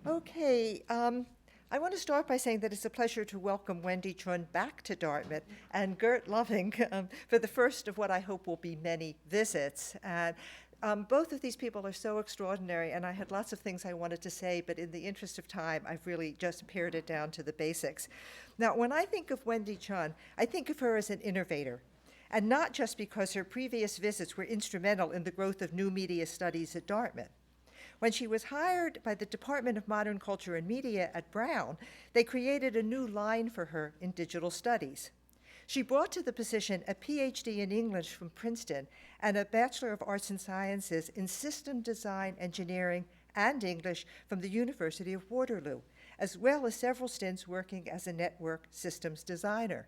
Okay, I want to start by saying that it's a pleasure to welcome Wendy Chun back to Dartmouth and Geert Lovink for the first of what I hope will be many visits. And both of these people are so extraordinary, and I had lots of things I wanted to say, but in the interest of time, I've really just pared it down to the basics. Now, when I think of Wendy Chun, I think of her as an innovator, and not just because her previous visits were instrumental in the growth of new media studies at Dartmouth. When she was hired by the Department of Modern Culture and Media at Brown, they created a new line for her in digital studies. She brought to the position a PhD in English from Princeton and a Bachelor of Arts and Sciences in System Design, Engineering, and English from the University of Waterloo, as well as several stints working as a network systems designer.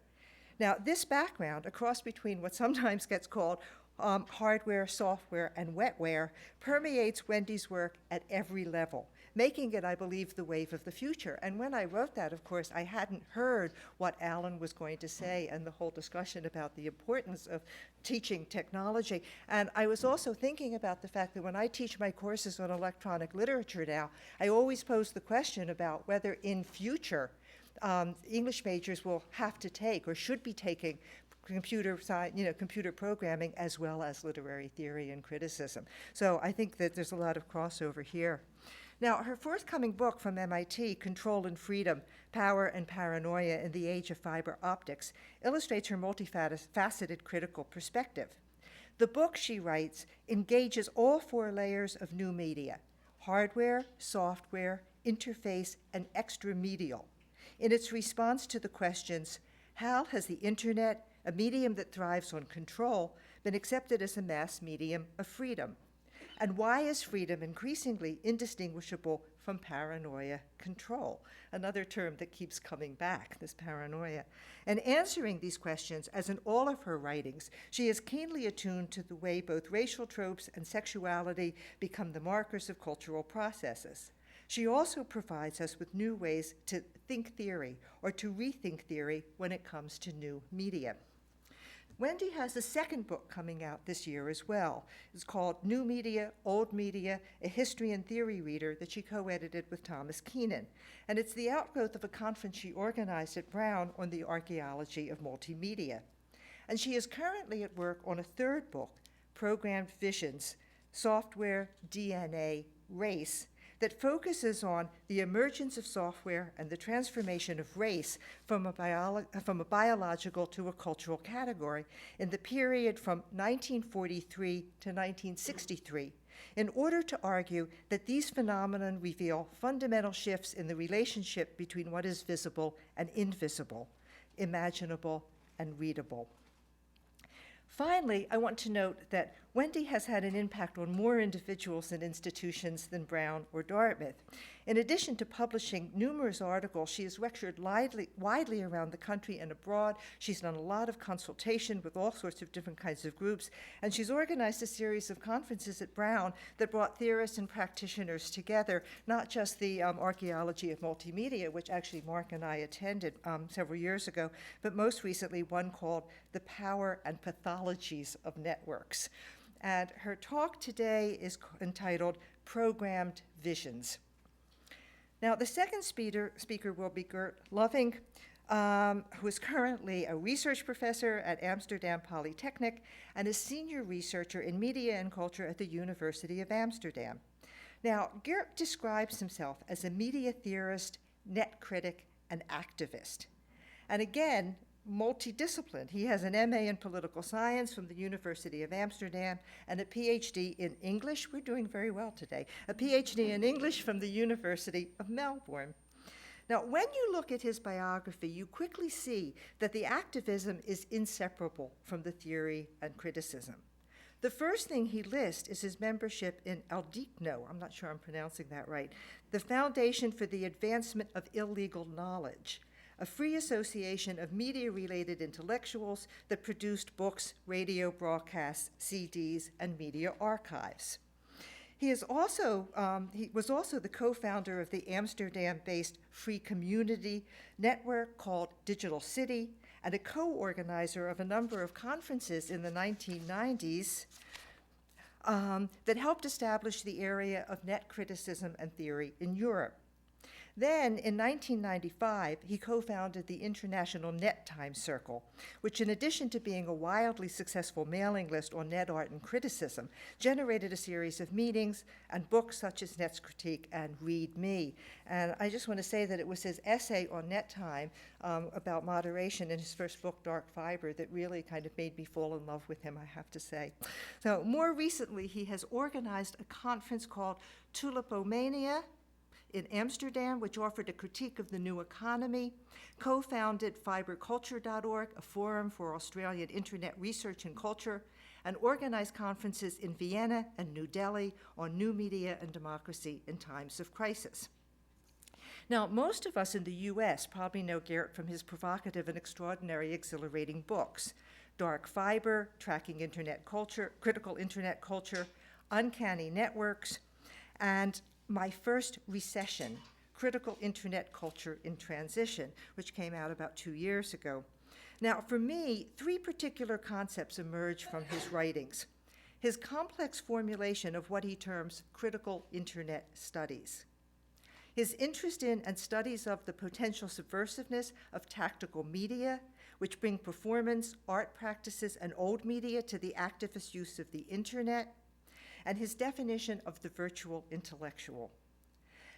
Now, this background, a cross between what sometimes gets called hardware, software, and wetware, permeates Wendy's work at every level, making it, I believe, the wave of the future. And when I wrote that, of course, I hadn't heard what Alan was going to say and the whole discussion about the importance of teaching technology. And I was also thinking about the fact that when I teach my courses on electronic literature now, I always pose the question about whether in future English majors will have to take or should be taking computer programming as well as literary theory and criticism. So I think that there's a lot of crossover here. Now, her forthcoming book from MIT, Control and Freedom, Power and Paranoia in the Age of Fiber Optics, illustrates her multifaceted critical perspective. The book, she writes, engages all four layers of new media: hardware, software, interface, and extramedial, in its response to the questions, how has the internet, a medium that thrives on control, been accepted as a mass medium of freedom? And why is freedom increasingly indistinguishable from paranoia control? Another term that keeps coming back, this paranoia. And answering these questions, as in all of her writings, she is keenly attuned to the way both racial tropes and sexuality become the markers of cultural processes. She also provides us with new ways to think theory or to rethink theory when it comes to new media. Wendy has a second book coming out this year as well. It's called New Media, Old Media, a History and Theory Reader, that she co-edited with Thomas Keenan. And it's the outgrowth of a conference she organized at Brown on the archaeology of multimedia. And she is currently at work on a third book, Programmed Visions, Software, DNA, Race, that focuses on the emergence of software and the transformation of race from a biological to a cultural category in the period from 1943 to 1963, in order to argue that these phenomena reveal fundamental shifts in the relationship between what is visible and invisible, imaginable and readable. Finally, I want to note that Wendy has had an impact on more individuals and institutions than Brown or Dartmouth. In addition to publishing numerous articles, she has lectured widely around the country and abroad. She's done a lot of consultation with all sorts of different kinds of groups, and she's organized a series of conferences at Brown that brought theorists and practitioners together, not just the archaeology of multimedia, which actually Mark and I attended several years ago, but most recently one called The Power and Pathologies of Networks. And her talk today is entitled Programmed Visions. Now, the second speaker will be Geert Lovink, who is currently a research professor at Amsterdam Polytechnic and a senior researcher in media and culture at the University of Amsterdam. Now, Geert describes himself as a media theorist, net critic, and activist. And again, multidisciplined. He has an MA in political science from the University of Amsterdam and a PhD in English. We're doing very well today. A PhD in English from the University of Melbourne. Now, when you look at his biography, you quickly see that the activism is inseparable from the theory and criticism. The first thing he lists is his membership in Aldicno, I'm not sure I'm pronouncing that right, the Foundation for the Advancement of Illegal Knowledge, a free association of media-related intellectuals that produced books, radio broadcasts, CDs, and media archives. He was also the co-founder of the Amsterdam-based free community network called Digital City, and a co-organizer of a number of conferences in the 1990s that helped establish the area of net criticism and theory in Europe. Then, in 1995, he co-founded the International Net Time Circle, which, in addition to being a wildly successful mailing list on net art and criticism, generated a series of meetings and books such as Net's Critique and Read Me. And I just want to say that it was his essay on net time about moderation in his first book, Dark Fiber, that really kind of made me fall in love with him, I have to say. So more recently, he has organized a conference called Tulipomania in Amsterdam, which offered a critique of the new economy, co-founded fiberculture.org, a forum for Australian internet research and culture, and organized conferences in Vienna and New Delhi on new media and democracy in times of crisis. Now, most of us in the US probably know Geert from his provocative and extraordinary exhilarating books, Dark Fiber, Tracking Internet Culture, Critical Internet Culture, Uncanny Networks, and My First Recession, Critical Internet Culture in Transition, which came out about 2 years ago. Now, for me, 3 particular concepts emerge from his writings. His complex formulation of what he terms critical internet studies, his interest in and studies of the potential subversiveness of tactical media, which bring performance, art practices, and old media to the activist use of the internet, and his definition of the virtual intellectual.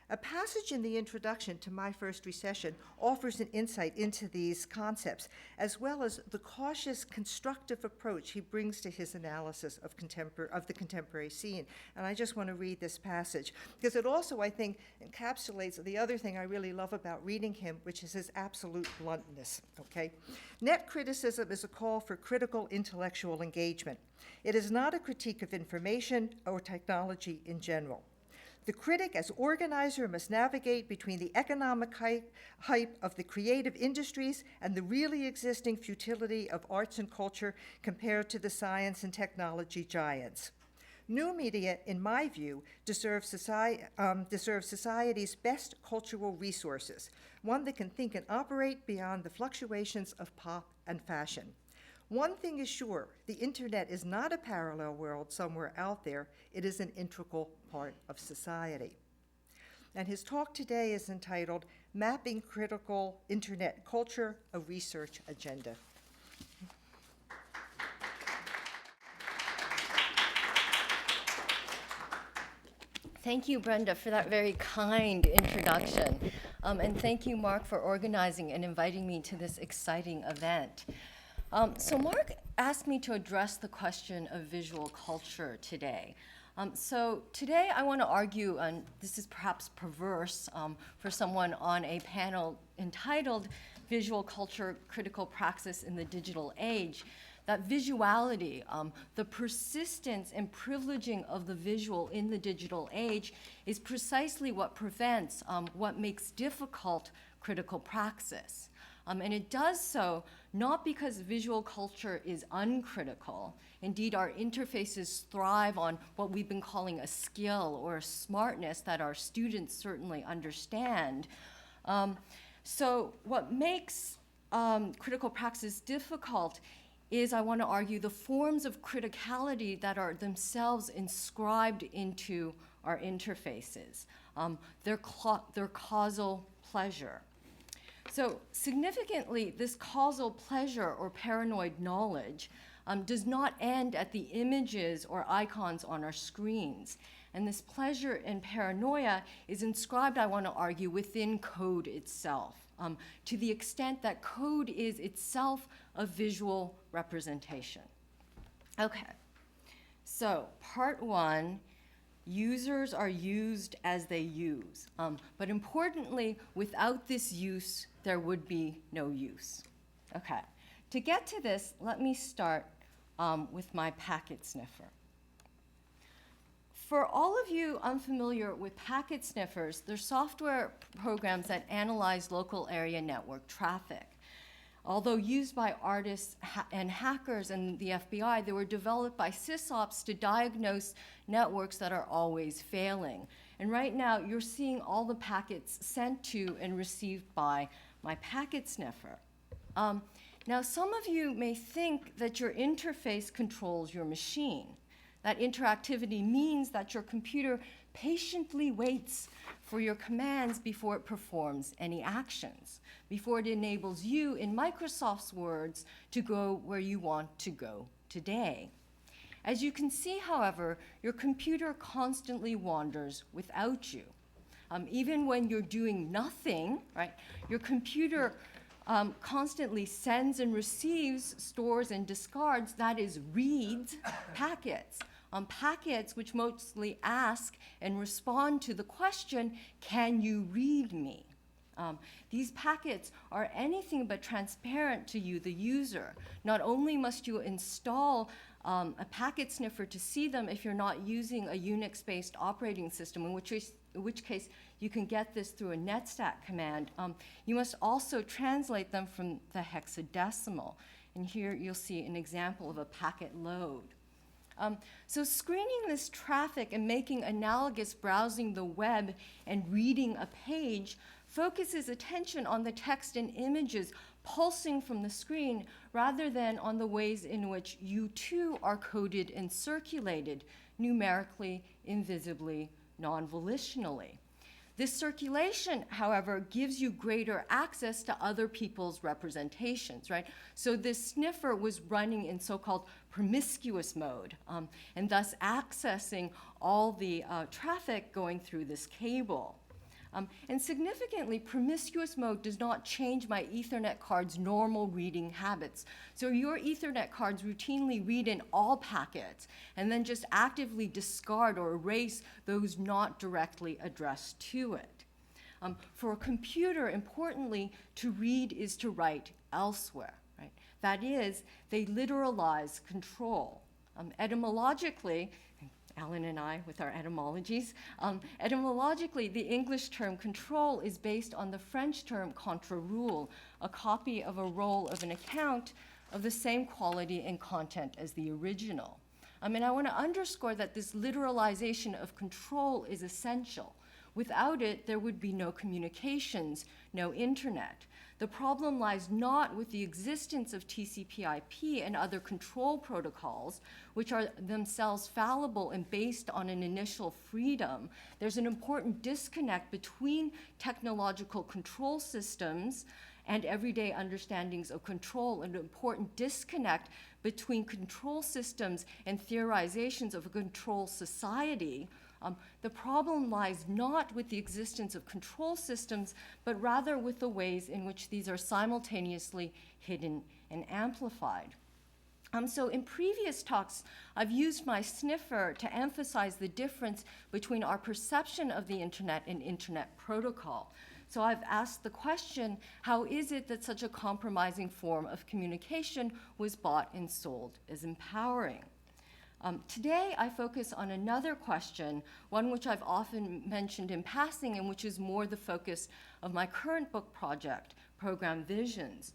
A passage in the introduction to My First Recession offers an insight into these concepts, as well as the cautious, constructive approach he brings to his analysis of the contemporary scene. And I just want to read this passage, because it also, I think, encapsulates the other thing I really love about reading him, which is his absolute bluntness, okay? Net criticism is a call for critical intellectual engagement. It is not a critique of information or technology in general. The critic, as organizer, must navigate between the economic hype of the creative industries and the really existing futility of arts and culture compared to the science and technology giants. New media, in my view, deserves society's best cultural resources, one that can think and operate beyond the fluctuations of pop and fashion. One thing is sure, the internet is not a parallel world somewhere out there. It is an integral part of society. And his talk today is entitled, Mapping Critical Internet Culture, a Research Agenda. Thank you, Brenda, for that very kind introduction. And thank you, Mark, for organizing and inviting me to this exciting event. So Mark asked me to address the question of visual culture today. So today I want to argue, and this is perhaps perverse for someone on a panel entitled Visual Culture, Critical Praxis in the Digital Age, that visuality, the persistence and privileging of the visual in the digital age is precisely what prevents what makes difficult critical praxis. And it does so not because visual culture is uncritical. Indeed, our interfaces thrive on what we've been calling a skill or a smartness that our students certainly understand. So what makes critical praxis difficult is, I want to argue, the forms of criticality that are themselves inscribed into our interfaces, their causal pleasure. So significantly, this causal pleasure or paranoid knowledge does not end at the images or icons on our screens. And this pleasure and paranoia is inscribed, I want to argue, within code itself, to the extent that code is itself a visual representation. Okay, so part 1, users are used as they use. But importantly, without this use, there would be no use. Okay, to get to this, let me start with my packet sniffer. For all of you unfamiliar with packet sniffers, they're software programs that analyze local area network traffic. Although used by artists and hackers and the FBI, they were developed by sysops to diagnose networks that are always failing. And right now, you're seeing all the packets sent to and received by my packet sniffer. Now, some of you may think that your interface controls your machine. That interactivity means that your computer patiently waits for your commands before it performs any actions, before it enables you, in Microsoft's words, to go where you want to go today. As you can see, however, your computer constantly wanders without you. Even when you're doing nothing, right, your computer constantly sends and receives, stores and discards, that is, reads packets. Packets which mostly ask and respond to the question, can you read me? These packets are anything but transparent to you, the user. Not only must you install a packet sniffer to see them if you're not using a Unix-based operating system, in which case you can get this through a netstat command, you must also translate them from the hexadecimal. And here you'll see an example of a packet load. So screening this traffic and making analogous browsing the web and reading a page focuses attention on the text and images pulsing from the screen rather than on the ways in which you too are coded and circulated numerically, invisibly, non-volitionally. This circulation, however, gives you greater access to other people's representations, right? So this sniffer was running in so-called promiscuous mode, and thus accessing all the traffic going through this cable. And significantly, promiscuous mode does not change my Ethernet card's normal reading habits. So your Ethernet cards routinely read in all packets and then just actively discard or erase those not directly addressed to it. For a computer, importantly, to read is to write elsewhere, right? That is, they literalize control. Etymologically, Alan and I with our etymologies. Etymologically, the English term control is based on the French term contre-rule, a copy of a roll of an account of the same quality and content as the original. And I want to underscore that this literalization of control is essential. Without it, there would be no communications, no internet. The problem lies not with the existence of TCP/IP and other control protocols, which are themselves fallible and based on an initial freedom. There's an important disconnect between technological control systems and everyday understandings of control, an important disconnect between control systems and theorizations of a control society. The problem lies not with the existence of control systems, but rather with the ways in which these are simultaneously hidden and amplified. So in previous talks, I've used my sniffer to emphasize the difference between our perception of the internet and internet protocol. So I've asked the question, how is it that such a compromising form of communication was bought and sold as empowering? Today, I focus on another question, one which I've often mentioned in passing and which is more the focus of my current book project, Program Visions.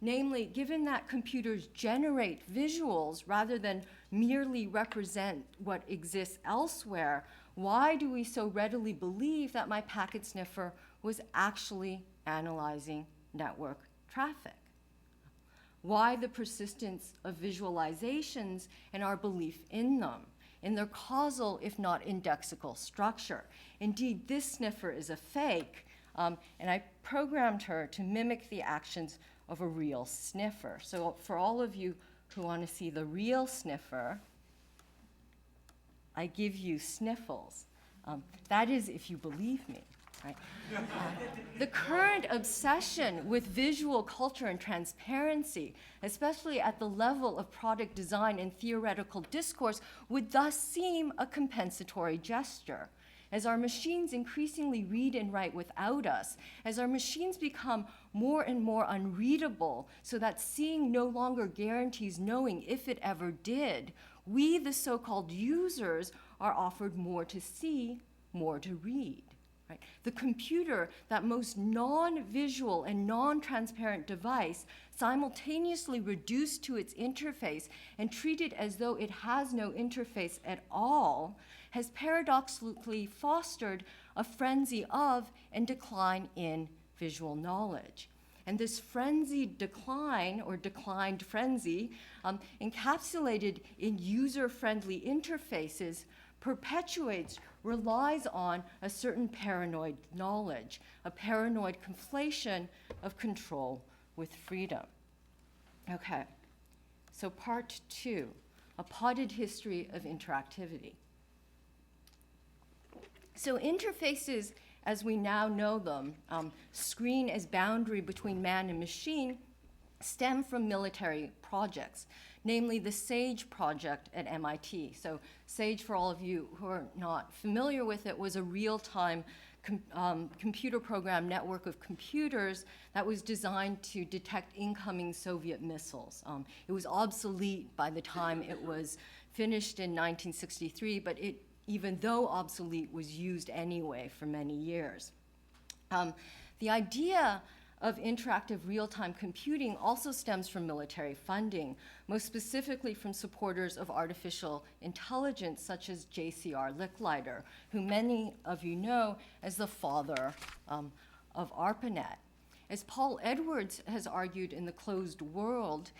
Namely, given that computers generate visuals rather than merely represent what exists elsewhere, why do we so readily believe that my packet sniffer was actually analyzing network traffic? Why the persistence of visualizations and our belief in them, in their causal, if not indexical, structure? Indeed, this sniffer is a fake, and I programmed her to mimic the actions of a real sniffer. So for all of you who want to see the real sniffer, I give you sniffles. That is, if you believe me. Right? The current obsession with visual culture and transparency, especially at the level of product design and theoretical discourse, would thus seem a compensatory gesture. As our machines increasingly read and write without us, as our machines become more and more unreadable so that seeing no longer guarantees knowing if it ever did, we, the so-called users, are offered more to see, more to read. Right? The computer, that most non-visual and non-transparent device, simultaneously reduced to its interface and treated as though it has no interface at all, has paradoxically fostered a frenzy of and decline in visual knowledge. And this frenzied decline, or declined frenzy, encapsulated in user-friendly interfaces, perpetuates, relies on a certain paranoid knowledge, a paranoid conflation of control with freedom. Okay, so part 2, a potted history of interactivity. So interfaces, as we now know them, screen as boundary between man and machine, stem from military projects, namely the SAGE project at MIT. So SAGE, for all of you who are not familiar with it, was a real-time computer program network of computers that was designed to detect incoming Soviet missiles. It was obsolete by the time it was finished in 1963, but it, even though obsolete, was used anyway for many years. The idea of interactive real-time computing also stems from military funding, most specifically from supporters of artificial intelligence such as J.C.R. Licklider, who many of you know as the father of ARPANET. As Paul Edwards has argued in The Closed World,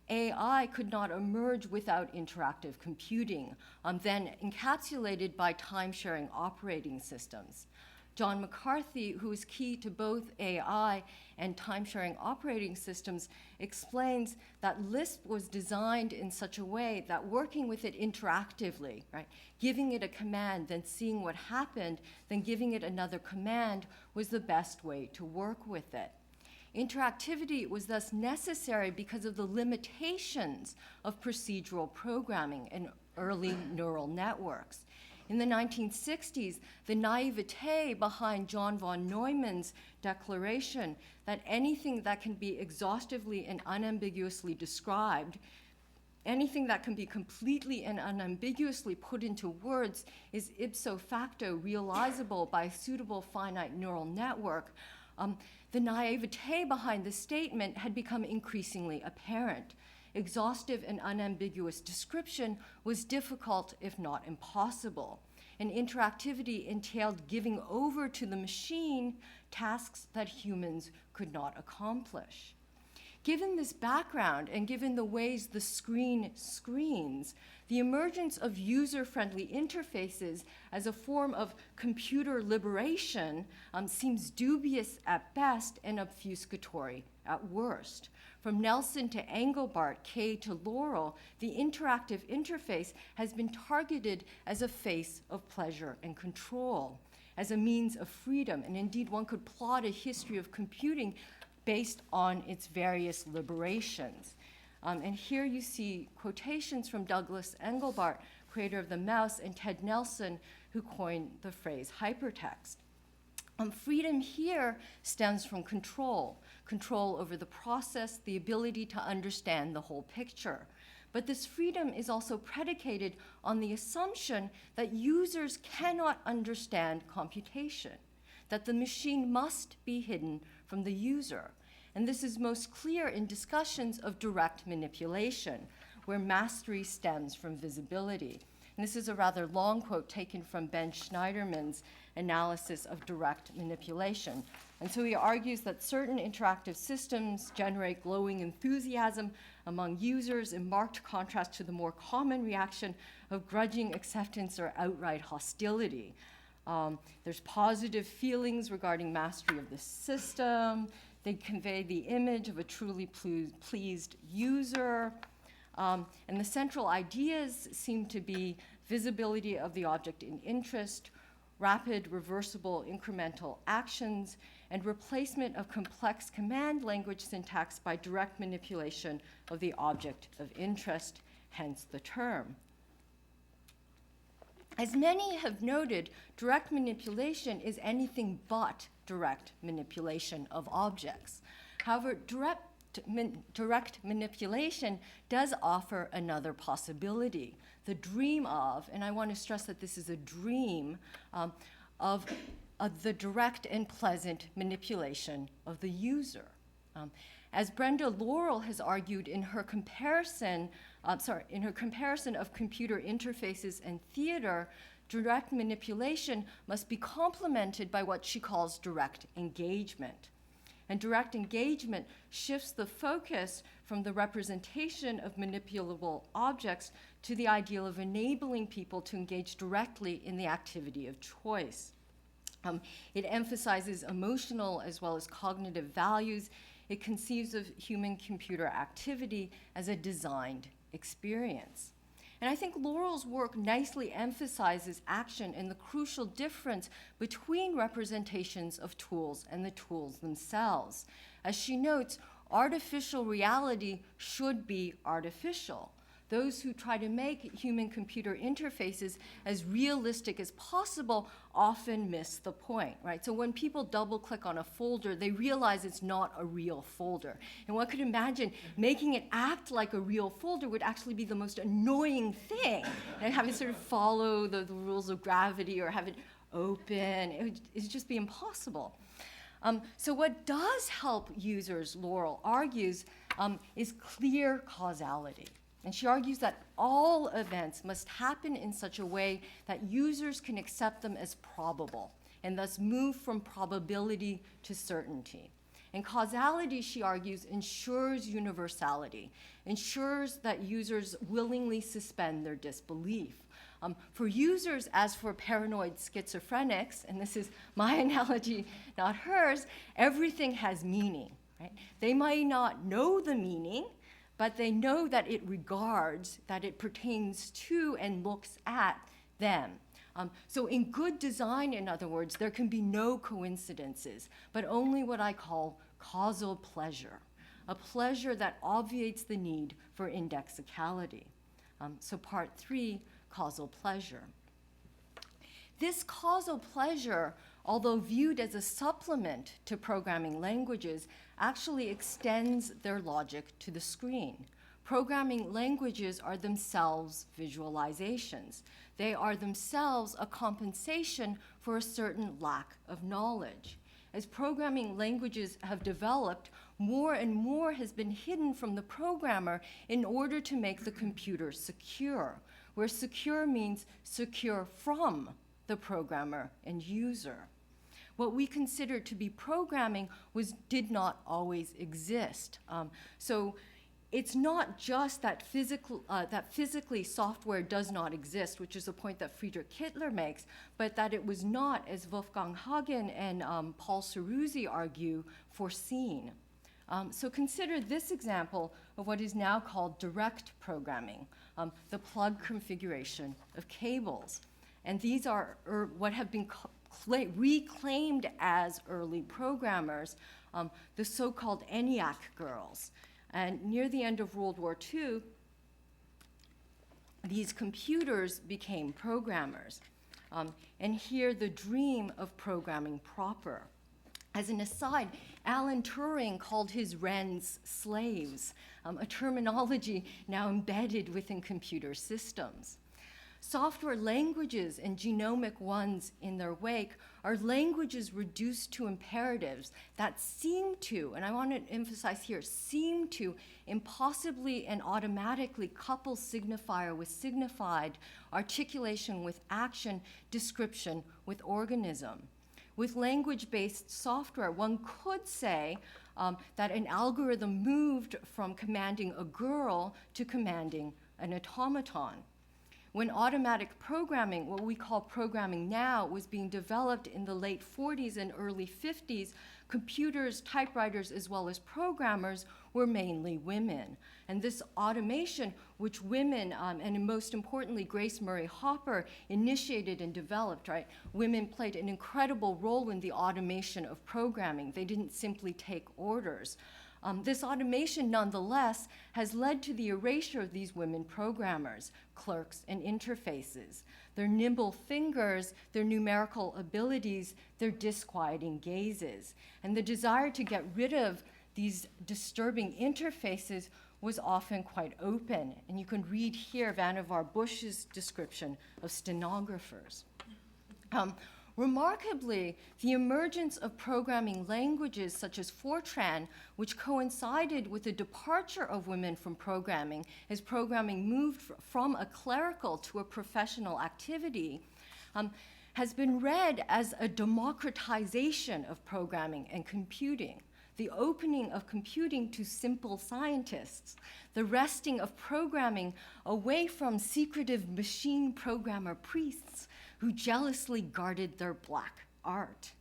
AI could not emerge without interactive computing, then encapsulated by time-sharing operating systems. John McCarthy, who is key to both AI and time-sharing operating systems, explains that Lisp was designed in such a way that working with it interactively, right, giving it a command, then seeing what happened, then giving it another command, was the best way to work with it. Interactivity was thus necessary because of the limitations of procedural programming in early neural networks. In the 1960s, the naivete behind John von Neumann's declaration that anything that can be exhaustively and unambiguously described, anything that can be completely and unambiguously put into words, is ipso facto realizable by a suitable finite neural network, the naivete behind the statement had become increasingly apparent. Exhaustive and unambiguous description was difficult, if not impossible. And interactivity entailed giving over to the machine tasks that humans could not accomplish. Given this background and given the ways the screen screens, the emergence of user-friendly interfaces as a form of computer liberation seems dubious at best and obfuscatory at worst. From Nelson to Engelbart, Kay to Laurel, the interactive interface has been targeted as a face of pleasure and control, as a means of freedom, and indeed one could plot a history of computing based on its various liberations. And here you see quotations from Douglas Engelbart, creator of the mouse, and Ted Nelson, who coined the phrase hypertext. Freedom here stems from control over the process, the ability to understand the whole picture. But this freedom is also predicated on the assumption that users cannot understand computation, that the machine must be hidden from the user. And this is most clear in discussions of direct manipulation, where mastery stems from visibility. And this is a rather long quote taken from Ben Schneiderman's analysis of direct manipulation. And so he argues that certain interactive systems generate glowing enthusiasm among users in marked contrast to the more common reaction of grudging acceptance or outright hostility. There's positive feelings regarding mastery of the system. They convey the image of a truly pleased user. And the central ideas seem to be visibility of the object in interest, rapid, reversible, incremental actions, and replacement of complex command language syntax by direct manipulation of the object of interest, hence the term. As many have noted, direct manipulation is anything but direct manipulation of objects. However, direct manipulation does offer another possibility, the dream of, and I want to stress that this is a dream, of the direct and pleasant manipulation of the user. As Brenda Laurel has argued in her comparison of computer interfaces and theater, direct manipulation must be complemented by what she calls direct engagement. And direct engagement shifts the focus from the representation of manipulable objects to the ideal of enabling people to engage directly in the activity of choice. It emphasizes emotional as well as cognitive values. It conceives of human-computer activity as a designed experience. And I think Laurel's work nicely emphasizes action and the crucial difference between representations of tools and the tools themselves. As she notes, artificial reality should be artificial. Those who try to make human-computer interfaces as realistic as possible often miss the point, right? So when people double-click on a folder, they realize it's not a real folder. And one could imagine making it act like a real folder would actually be the most annoying thing, and have it sort of follow the rules of gravity or have it open. It'd just be impossible. So what does help users, Laurel argues, is clear causality. And she argues that all events must happen in such a way that users can accept them as probable, and thus move from probability to certainty. And causality, she argues, ensures universality, ensures that users willingly suspend their disbelief. For users, as for paranoid schizophrenics, and this is my analogy, not hers, everything has meaning, right? They might not know the meaning, but they know that it regards, that it pertains to and looks at them. So in good design, in other words, there can be no coincidences, but only what I call causal pleasure, a pleasure that obviates the need for indexicality. So part 3, causal pleasure. This causal pleasure, although viewed as a supplement to programming languages, actually extends their logic to the screen. Programming languages are themselves visualizations. They are themselves a compensation for a certain lack of knowledge. As programming languages have developed, more and more has been hidden from the programmer in order to make the computer secure, where secure means secure from the programmer and user. What we consider to be programming did not always exist. So it's not just that physically software does not exist, which is a point that Friedrich Kittler makes, but that it was not, as Wolfgang Hagen and Paul Ceruzzi argue, foreseen. So consider this example of what is now called direct programming, the plug configuration of cables. And these are what have been reclaimed as early programmers, the so-called ENIAC girls. And near the end of World War II, these computers became programmers. And here the dream of programming proper. As an aside, Alan Turing called his wrens slaves, a terminology now embedded within computer systems. Software languages and genomic ones in their wake are languages reduced to imperatives that seem to, and I want to emphasize here, seem to impossibly and automatically couple signifier with signified, articulation with action, description with organism. With language-based software, one could say that an algorithm moved from commanding a girl to commanding an automaton. When automatic programming, what we call programming now, was being developed in the late 40s and early 50s, computers, typewriters, as well as programmers were mainly women. And this automation, which women, and most importantly, Grace Murray Hopper, initiated and developed, right? Women played an incredible role in the automation of programming. They didn't simply take orders. This automation, nonetheless, has led to the erasure of these women programmers, clerks, and interfaces. Their nimble fingers, their numerical abilities, their disquieting gazes. And the desire to get rid of these disturbing interfaces was often quite open. And you can read here Vannevar Bush's description of stenographers. Remarkably, the emergence of programming languages such as Fortran, which coincided with the departure of women from programming as programming moved from a clerical to a professional activity, has been read as a democratization of programming and computing. the opening of computing to simple scientists, the wresting of programming away from secretive machine programmer priests who jealously guarded their black art.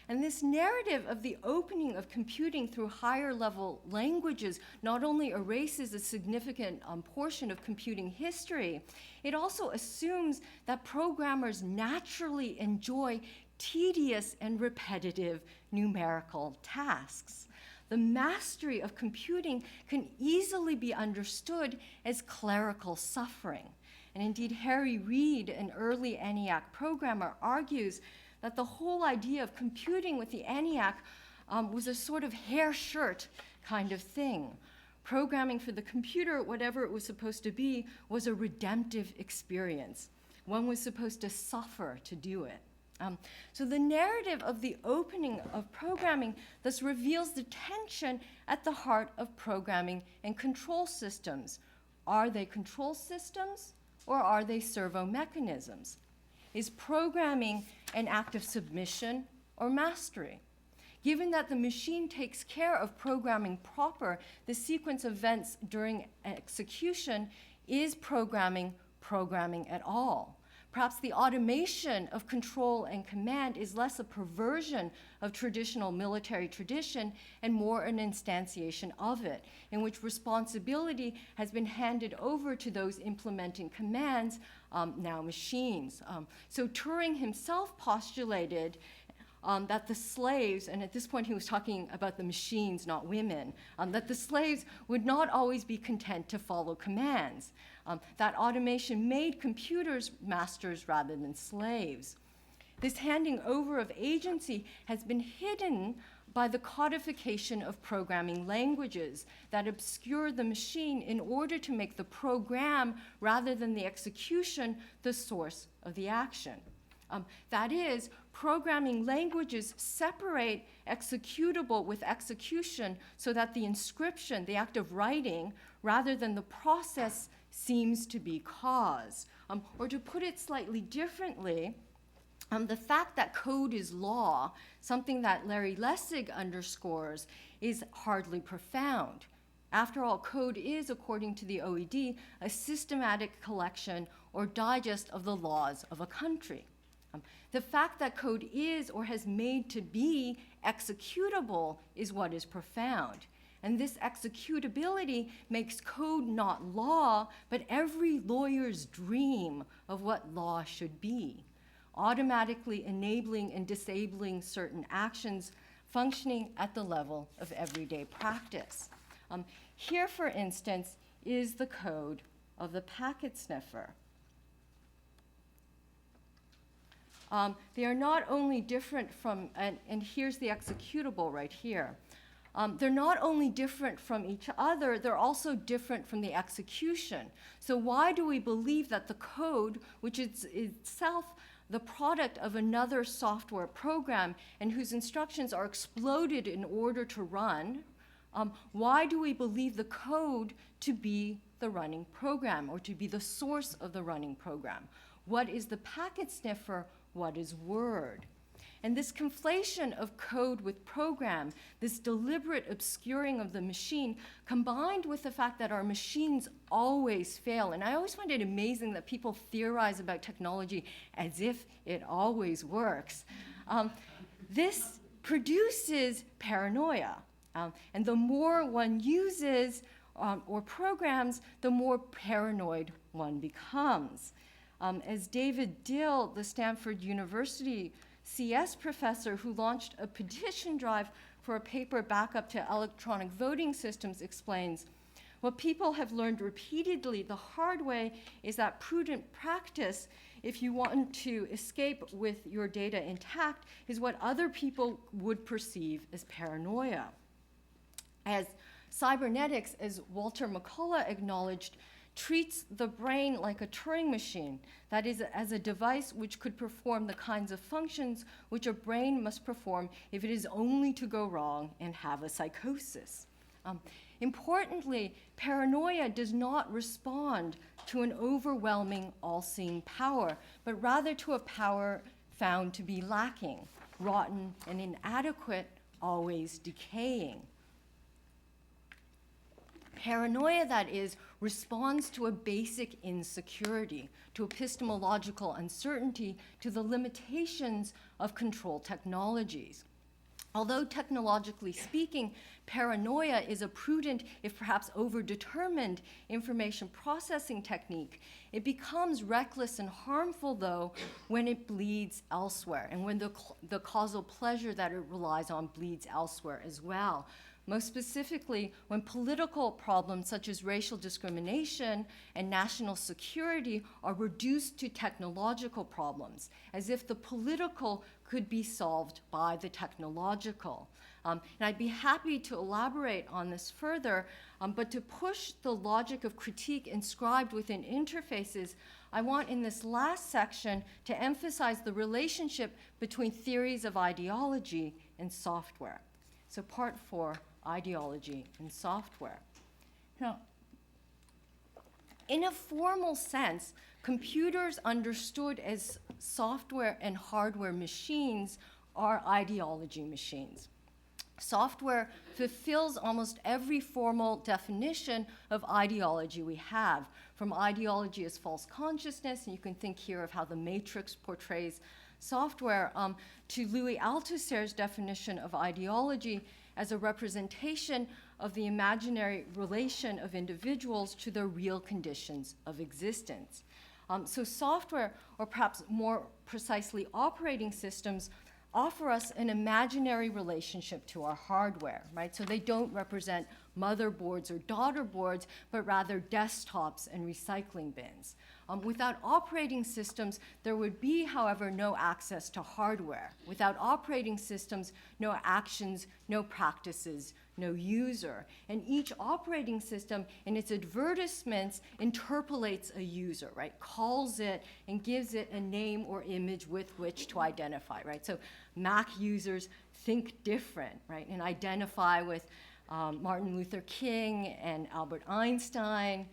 And this narrative of the opening of computing through higher level languages not only erases a significant portion of computing history, it also assumes that programmers naturally enjoy tedious and repetitive numerical tasks. The mastery of computing can easily be understood as clerical suffering. And indeed, Harry Reid, an early ENIAC programmer, argues that the whole idea of computing with the ENIAC was a sort of hair shirt kind of thing. Programming for the computer, whatever it was supposed to be, was a redemptive experience. One was supposed to suffer to do it. So the narrative of the opening of programming thus reveals the tension at the heart of programming and control systems. Are they control systems or are they servo mechanisms? Is programming an act of submission or mastery? Given that the machine takes care of programming proper, the sequence of events during execution, is programming at all? Perhaps the automation of control and command is less a perversion of traditional military tradition and more an instantiation of it, in which responsibility has been handed over to those implementing commands, now machines. So Turing himself postulated that the slaves, and at this point he was talking about the machines, not women, that the slaves would not always be content to follow commands. That automation made computers masters rather than slaves. This handing over of agency has been hidden by the codification of programming languages that obscure the machine in order to make the program, rather than the execution, the source of the action. That is, programming languages separate executable with execution so that the inscription, the act of writing, rather than the process, seems to be cause. Or to put it slightly differently, the fact that code is law, something that Larry Lessig underscores, is hardly profound. After all, code is, according to the OED, a systematic collection or digest of the laws of a country. The fact that code is or has made to be executable is what is profound. And this executability makes code not law, but every lawyer's dream of what law should be, automatically enabling and disabling certain actions functioning at the level of everyday practice. Here, for instance, is the code of the packet sniffer. They are not only different from, and here's the executable right here. They're not only different from each other, they're also different from the execution. So why do we believe that the code, which is itself the product of another software program and whose instructions are exploded in order to run, why do we believe the code to be the running program or to be the source of the running program? What is the packet sniffer? What is Word? And this conflation of code with program, this deliberate obscuring of the machine, combined with the fact that our machines always fail, and I always find it amazing that people theorize about technology as if it always works, this produces paranoia. And the more one uses or programs, the more paranoid one becomes. As David Dill, the Stanford University CS professor who launched a petition drive for a paper backup to electronic voting systems, explains, what people have learned repeatedly the hard way is that prudent practice, if you want to escape with your data intact, is what other people would perceive as paranoia. As cybernetics, as Walter McCullough acknowledged, treats the brain like a Turing machine, that is, as a device which could perform the kinds of functions which a brain must perform if it is only to go wrong and have a psychosis. Importantly, paranoia does not respond to an overwhelming, all-seeing power, but rather to a power found to be lacking, rotten, and inadequate always decaying. Paranoia, that is, responds to a basic insecurity, to epistemological uncertainty, to the limitations of control technologies. Although technologically speaking, paranoia is a prudent, if perhaps overdetermined, information processing technique, it becomes reckless and harmful, though, when it bleeds elsewhere, and when the causal pleasure that it relies on bleeds elsewhere as well. Most specifically, when political problems such as racial discrimination and national security are reduced to technological problems, as if the political could be solved by the technological. And I'd be happy to elaborate on this further, but to push the logic of critique inscribed within interfaces, I want in this last section to emphasize the relationship between theories of ideology and software. So part 4, ideology and software. Now, in a formal sense, computers understood as software and hardware machines are ideology machines. Software fulfills almost every formal definition of ideology we have, from ideology as false consciousness, and you can think here of how the Matrix portrays software, to Louis Althusser's definition of ideology as a representation of the imaginary relation of individuals to their real conditions of existence. So software, or perhaps more precisely operating systems, offer us an imaginary relationship to our hardware, right? So they don't represent motherboards or daughter boards, but rather desktops and recycling bins. Without operating systems, there would be, however, no access to hardware. Without operating systems, no actions, no practices, no user. And each operating system in its advertisements interpolates a user, right? Calls it and gives it a name or image with which to identify, right? So Mac users think different, right? And identify with Martin Luther King and Albert Einstein.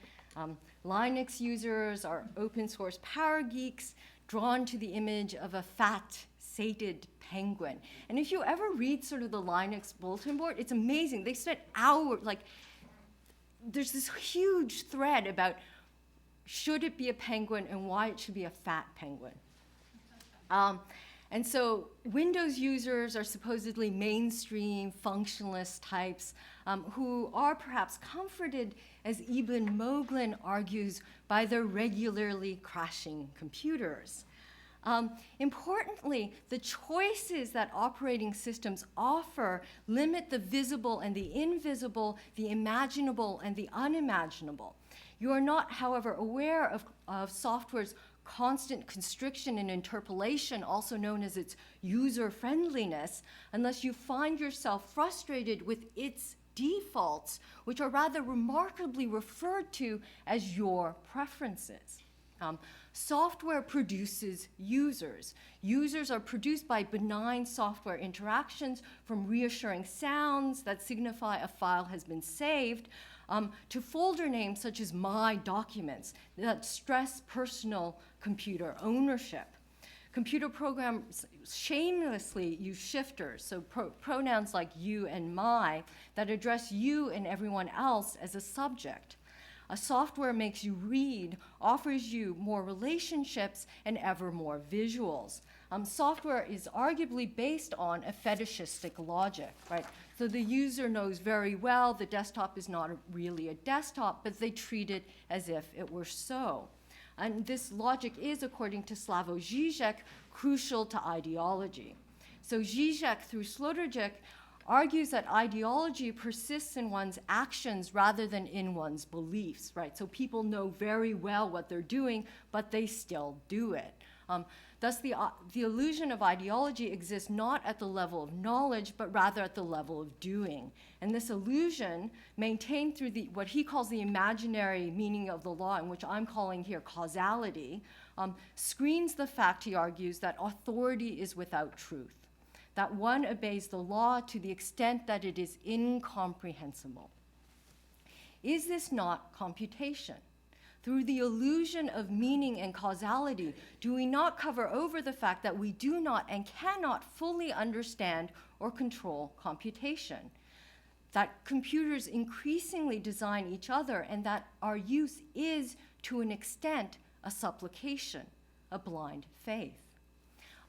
Linux users are open source power geeks drawn to the image of a fat, sated penguin. And if you ever read sort of the Linux bulletin board, it's amazing. They spent hours, like, there's this huge thread about should it be a penguin and why it should be a fat penguin. And so Windows users are supposedly mainstream functionalist types who are perhaps comforted, as Ibn Moglin argues, by their regularly crashing computers. Importantly, the choices that operating systems offer limit the visible and the invisible, the imaginable and the unimaginable. You are not, however, aware of software's constant constriction and interpolation, also known as its user-friendliness, unless you find yourself frustrated with its defaults, which are rather remarkably referred to as your preferences. Software produces users. Users are produced by benign software interactions, from reassuring sounds that signify a file has been saved, to folder names such as My Documents that stress personal computer ownership. Computer programs shamelessly use shifters, so pronouns like you and my, that address you and everyone else as a subject. A software makes you read, offers you more relationships, and ever more visuals. Software is arguably based on a fetishistic logic, right? So the user knows very well the desktop is not really a desktop, but they treat it as if it were so. And this logic is, according to Slavoj Žižek, crucial to ideology. So Žižek, through Sloterdijk, argues that ideology persists in one's actions rather than in one's beliefs, right? So people know very well what they're doing, but they still do it. Thus, the illusion of ideology exists not at the level of knowledge, but rather at the level of doing. And this illusion, maintained through what he calls the imaginary meaning of the law, and which I'm calling here causality, screens the fact, he argues, that authority is without truth, that one obeys the law to the extent that it is incomprehensible. Is this not computation? through the illusion of meaning and causality, do we not cover over the fact that we do not and cannot fully understand or control computation? That computers increasingly design each other, and that our use is, to an extent, a supplication, a blind faith.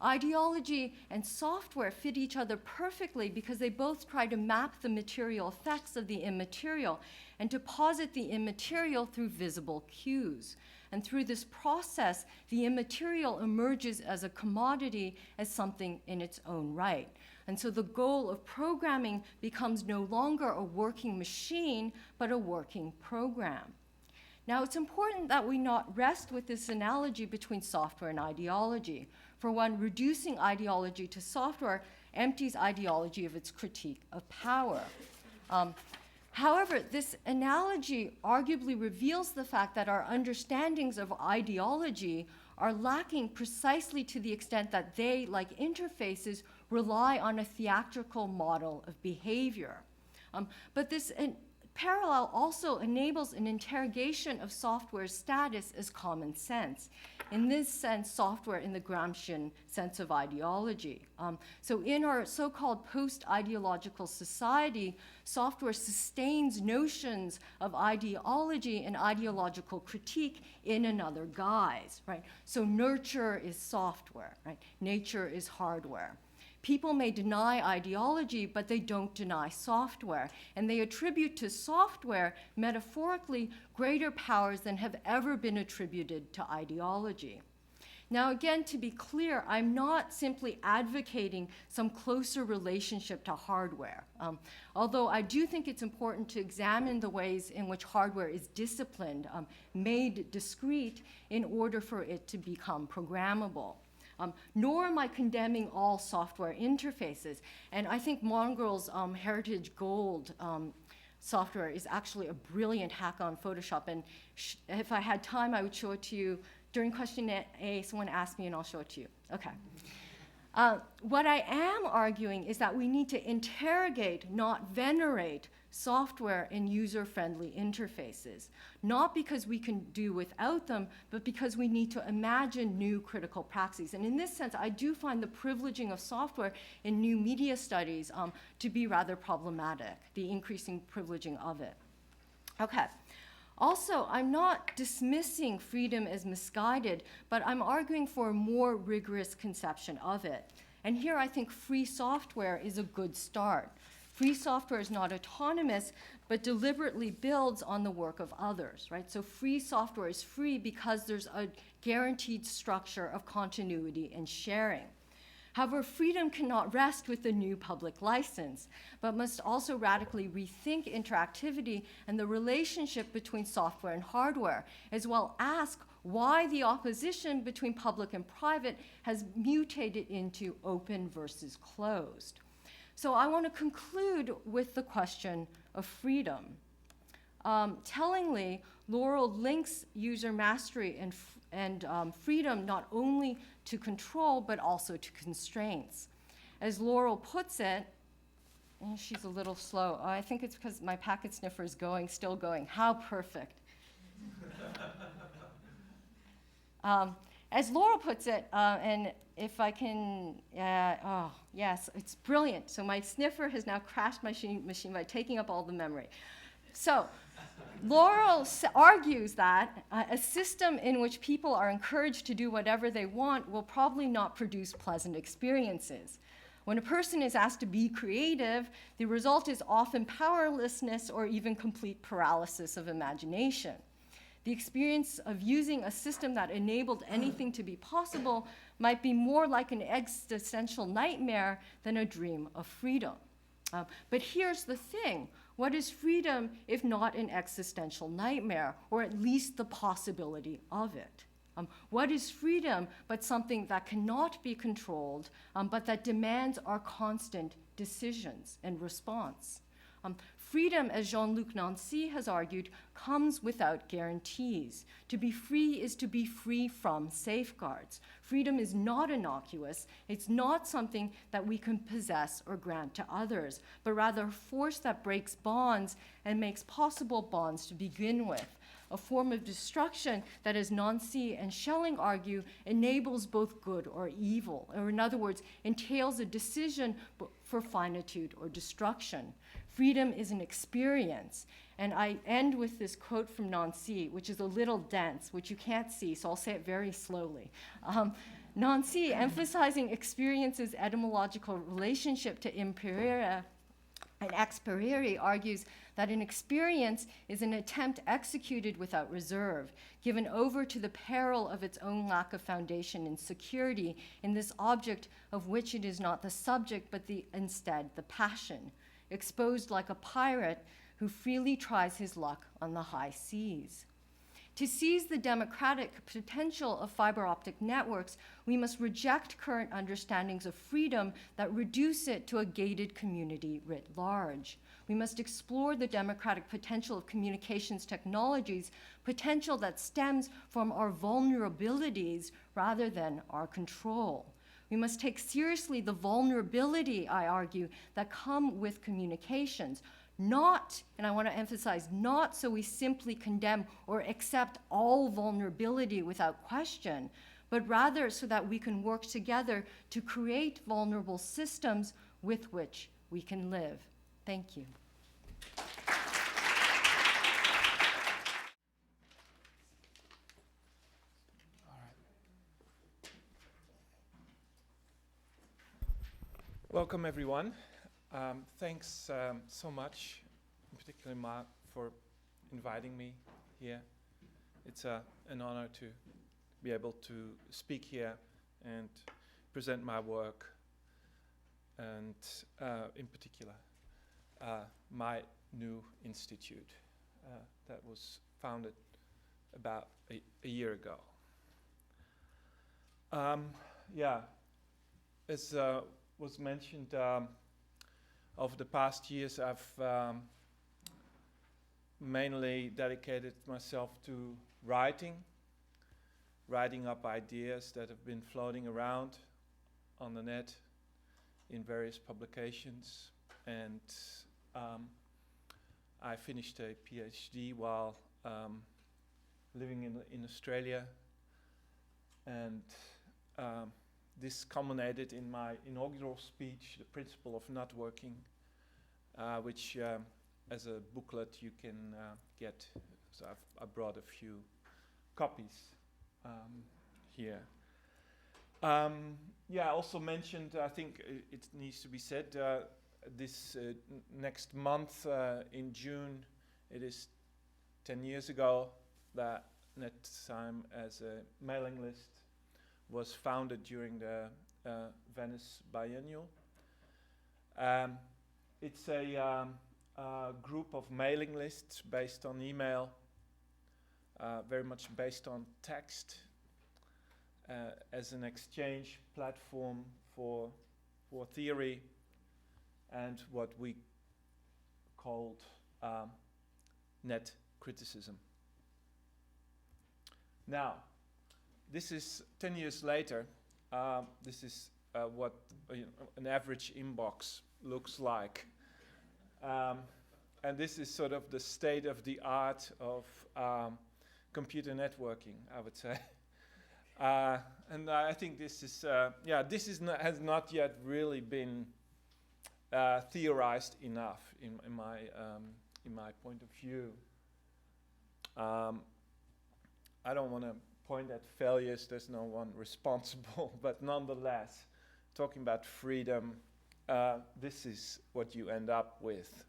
Ideology and software fit each other perfectly because they both try to map the material effects of the immaterial and to posit the immaterial through visible cues. And through this process, the immaterial emerges as a commodity, as something in its own right. And so the goal of programming becomes no longer a working machine, but a working program. Now, it's important that we not rest with this analogy between software and ideology. For one, reducing ideology to software empties ideology of its critique of power. However, this analogy arguably reveals the fact that our understandings of ideology are lacking precisely to the extent that they, like interfaces, rely on a theatrical model of behavior. But this parallel also enables an interrogation of software's status as common sense. In this sense, software in the Gramscian sense of ideology. So in our so-called post-ideological society, software sustains notions of ideology and ideological critique in another guise, right? So nurture is software, right? Nature is hardware. People may deny ideology, but they don't deny software. And they attribute to software, metaphorically, greater powers than have ever been attributed to ideology. Now, again, to be clear, I'm not simply advocating some closer relationship to hardware. Although I do think it's important to examine the ways in which hardware is disciplined, made discrete, in order for it to become programmable. Nor am I condemning all software interfaces. And I think Mongrel's Heritage Gold software is actually a brilliant hack on Photoshop. And if I had time, I would show it to you. During question A, someone asked me and I'll show it to you. Okay. What I am arguing is that we need to interrogate, not venerate, software and user-friendly interfaces, not because we can do without them, but because we need to imagine new critical praxis. And in this sense, I do find the privileging of software in new media studies to be rather problematic, the increasing privileging of it. Okay. Also, I'm not dismissing freedom as misguided, but I'm arguing for a more rigorous conception of it. And here I think free software is a good start. Free software is not autonomous, but deliberately builds on the work of others, right? So free software is free because there's a guaranteed structure of continuity and sharing. However, freedom cannot rest with the new public license, but must also radically rethink interactivity and the relationship between software and hardware, as well ask why the opposition between public and private has mutated into open versus closed. So I want to conclude with the question of freedom. Tellingly, Laurel links user mastery and freedom not only to control, but also to constraints. As Laurel puts it, and she's a little slow. I think it's because my packet sniffer is still going. How perfect. As Laurel puts it, and if I can, oh, yes, it's brilliant. So my sniffer has now crashed my machine by taking up all the memory. So Laurel argues that a system in which people are encouraged to do whatever they want will probably not produce pleasant experiences. When a person is asked to be creative, the result is often powerlessness or even complete paralysis of imagination. The experience of using a system that enabled anything to be possible might be more like an existential nightmare than a dream of freedom. But here's the thing. What is freedom if not an existential nightmare, or at least the possibility of it? What is freedom but something that cannot be controlled, but that demands our constant decisions and response? Freedom, as Jean-Luc Nancy has argued, comes without guarantees. To be free is to be free from safeguards. Freedom is not innocuous. It's not something that we can possess or grant to others, but rather a force that breaks bonds and makes possible bonds to begin with. a form of destruction that, as Nancy and Schelling argue, enables both good or evil, or in other words, entails a decision for finitude or destruction. Freedom is an experience. And I end with this quote from Nancy, which is a little dense, which you can't see, so I'll say it very slowly. Nancy, emphasizing experience's etymological relationship to imperia and experiere, argues that an experience is an attempt executed without reserve, given over to the peril of its own lack of foundation and security in this object of which it is not the subject, but instead the passion, exposed like a pirate who freely tries his luck on the high seas. To seize the democratic potential of fiber optic networks, we must reject current understandings of freedom that reduce it to a gated community writ large. We must explore the democratic potential of communications technologies, potential that stems from our vulnerabilities rather than our control. We must take seriously the vulnerability, I argue, that come with communications. Not, and I want to emphasize, not so we simply condemn or accept all vulnerability without question, but rather so that we can work together to create vulnerable systems with which we can live. Thank you. Welcome, everyone. Thanks so much, in particular Mark, for inviting me here. It's an honor to be able to speak here and present my work, and in particular, my new institute that was founded about a year ago. As was mentioned, over the past years, I've mainly dedicated myself to writing up ideas that have been floating around on the net in various publications. And I finished a PhD while living in Australia. And this culminated in my inaugural speech, The Principle of Networking, which as a booklet you can get. So I brought a few copies here. I also mentioned, I think it needs to be said, this next month in June, it is 10 years ago that NetTime as a mailing list was founded during the Venice Biennial. It's a group of mailing lists based on email, very much based on text, as an exchange platform for theory and what we called net criticism. Now, this is 10 years later. This is what an average inbox looks like. And this is sort of the state of the art of computer networking, I would say. And I think this is, has not yet really been theorized enough in my point of view. I don't want to point at failures, there's no one responsible, but nonetheless, talking about freedom, this is what you end up with.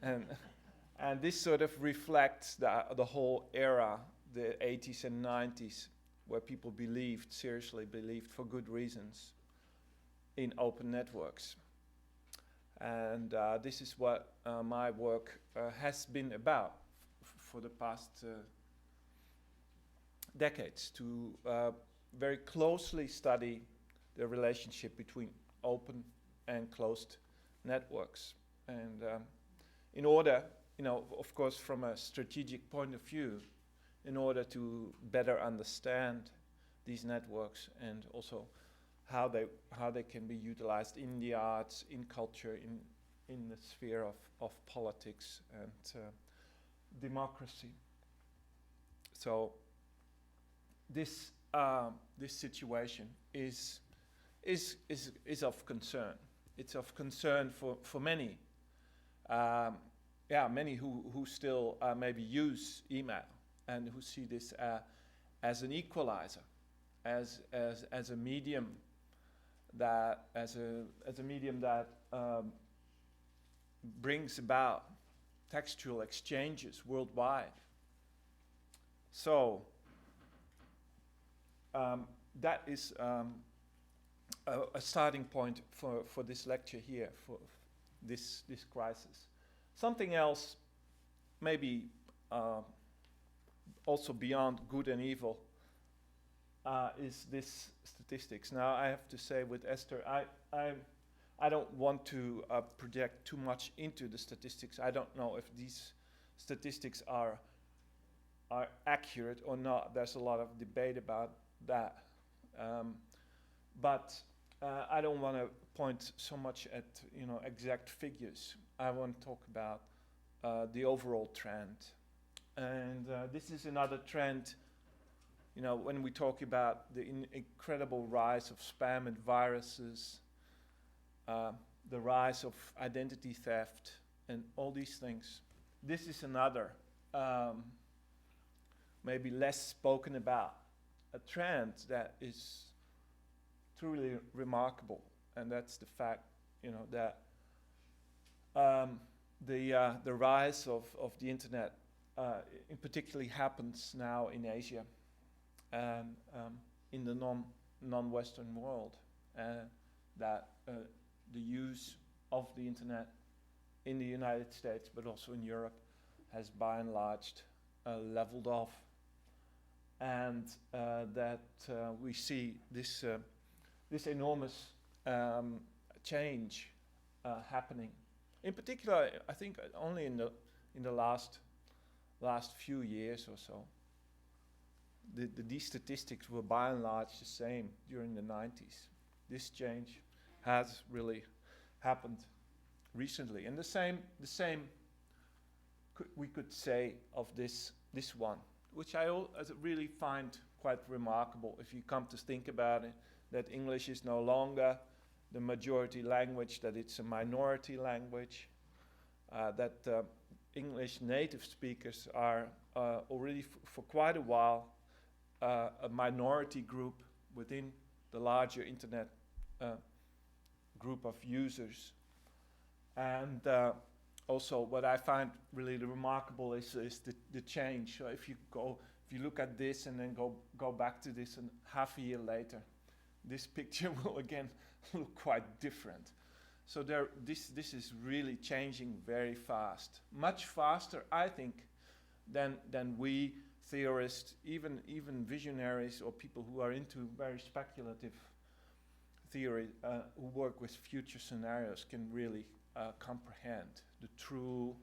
And this sort of reflects the whole era, the 80s and 90s, where people seriously believed for good reasons, in open networks. And this is what my work has been about for the past decades, to very closely study the relationship between open and closed networks. And in order, of course, from a strategic point of view, in order to better understand these networks and also how they can be utilized in the arts, in culture, in the sphere of politics and democracy. So this this situation is of concern. It's of concern for many. Many who still maybe use email and who see this as an equalizer, as a medium that brings about textual exchanges worldwide. So that is a starting point for this lecture here, for this crisis. Something else, maybe also beyond good and evil, is this statistics. Now, I have to say with Esther, I don't want to project too much into the statistics. I don't know if these statistics are accurate or not. There's a lot of debate about that. But I don't want to point so much at exact figures. I want to talk about the overall trend. And this is another trend, when we talk about the incredible rise of spam and viruses, the rise of identity theft, and all these things. This is another, maybe less spoken about, a trend that is truly remarkable, and that's the fact, that the rise of the internet, in particularly happens now in Asia and in the non-Western world, that the use of the internet in the United States, but also in Europe, has by and large leveled off, and that we see this enormous change happening. In particular, I think only in the last few years or so. These statistics were by and large the same during the 90s. This change has really happened recently, and the same we could say of this one, which I really find quite remarkable if you come to think about it, that English is no longer the majority language, that it's a minority language, that English native speakers are already for quite a while a minority group within the larger internet group of users. And also what I find really remarkable is the change. So if you look at this and then go back to this, and half a year later, this picture will again look quite different. So this is really changing very fast, much faster, I think, than we theorists, even visionaries or people who are into very speculative theory, who work with future scenarios, can really comprehend the true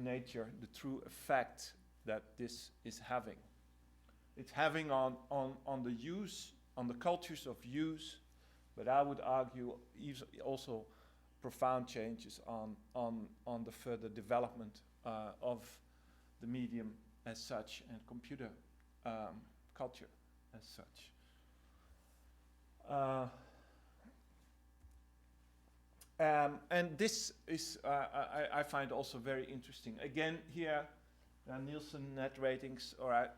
nature, the true effect that this is having. It's having on the use, on the cultures of use, but I would argue also profound changes on the further development of the medium as such, and computer culture as such. And this is, I find also very interesting. Again, here, Nielsen net ratings, or I,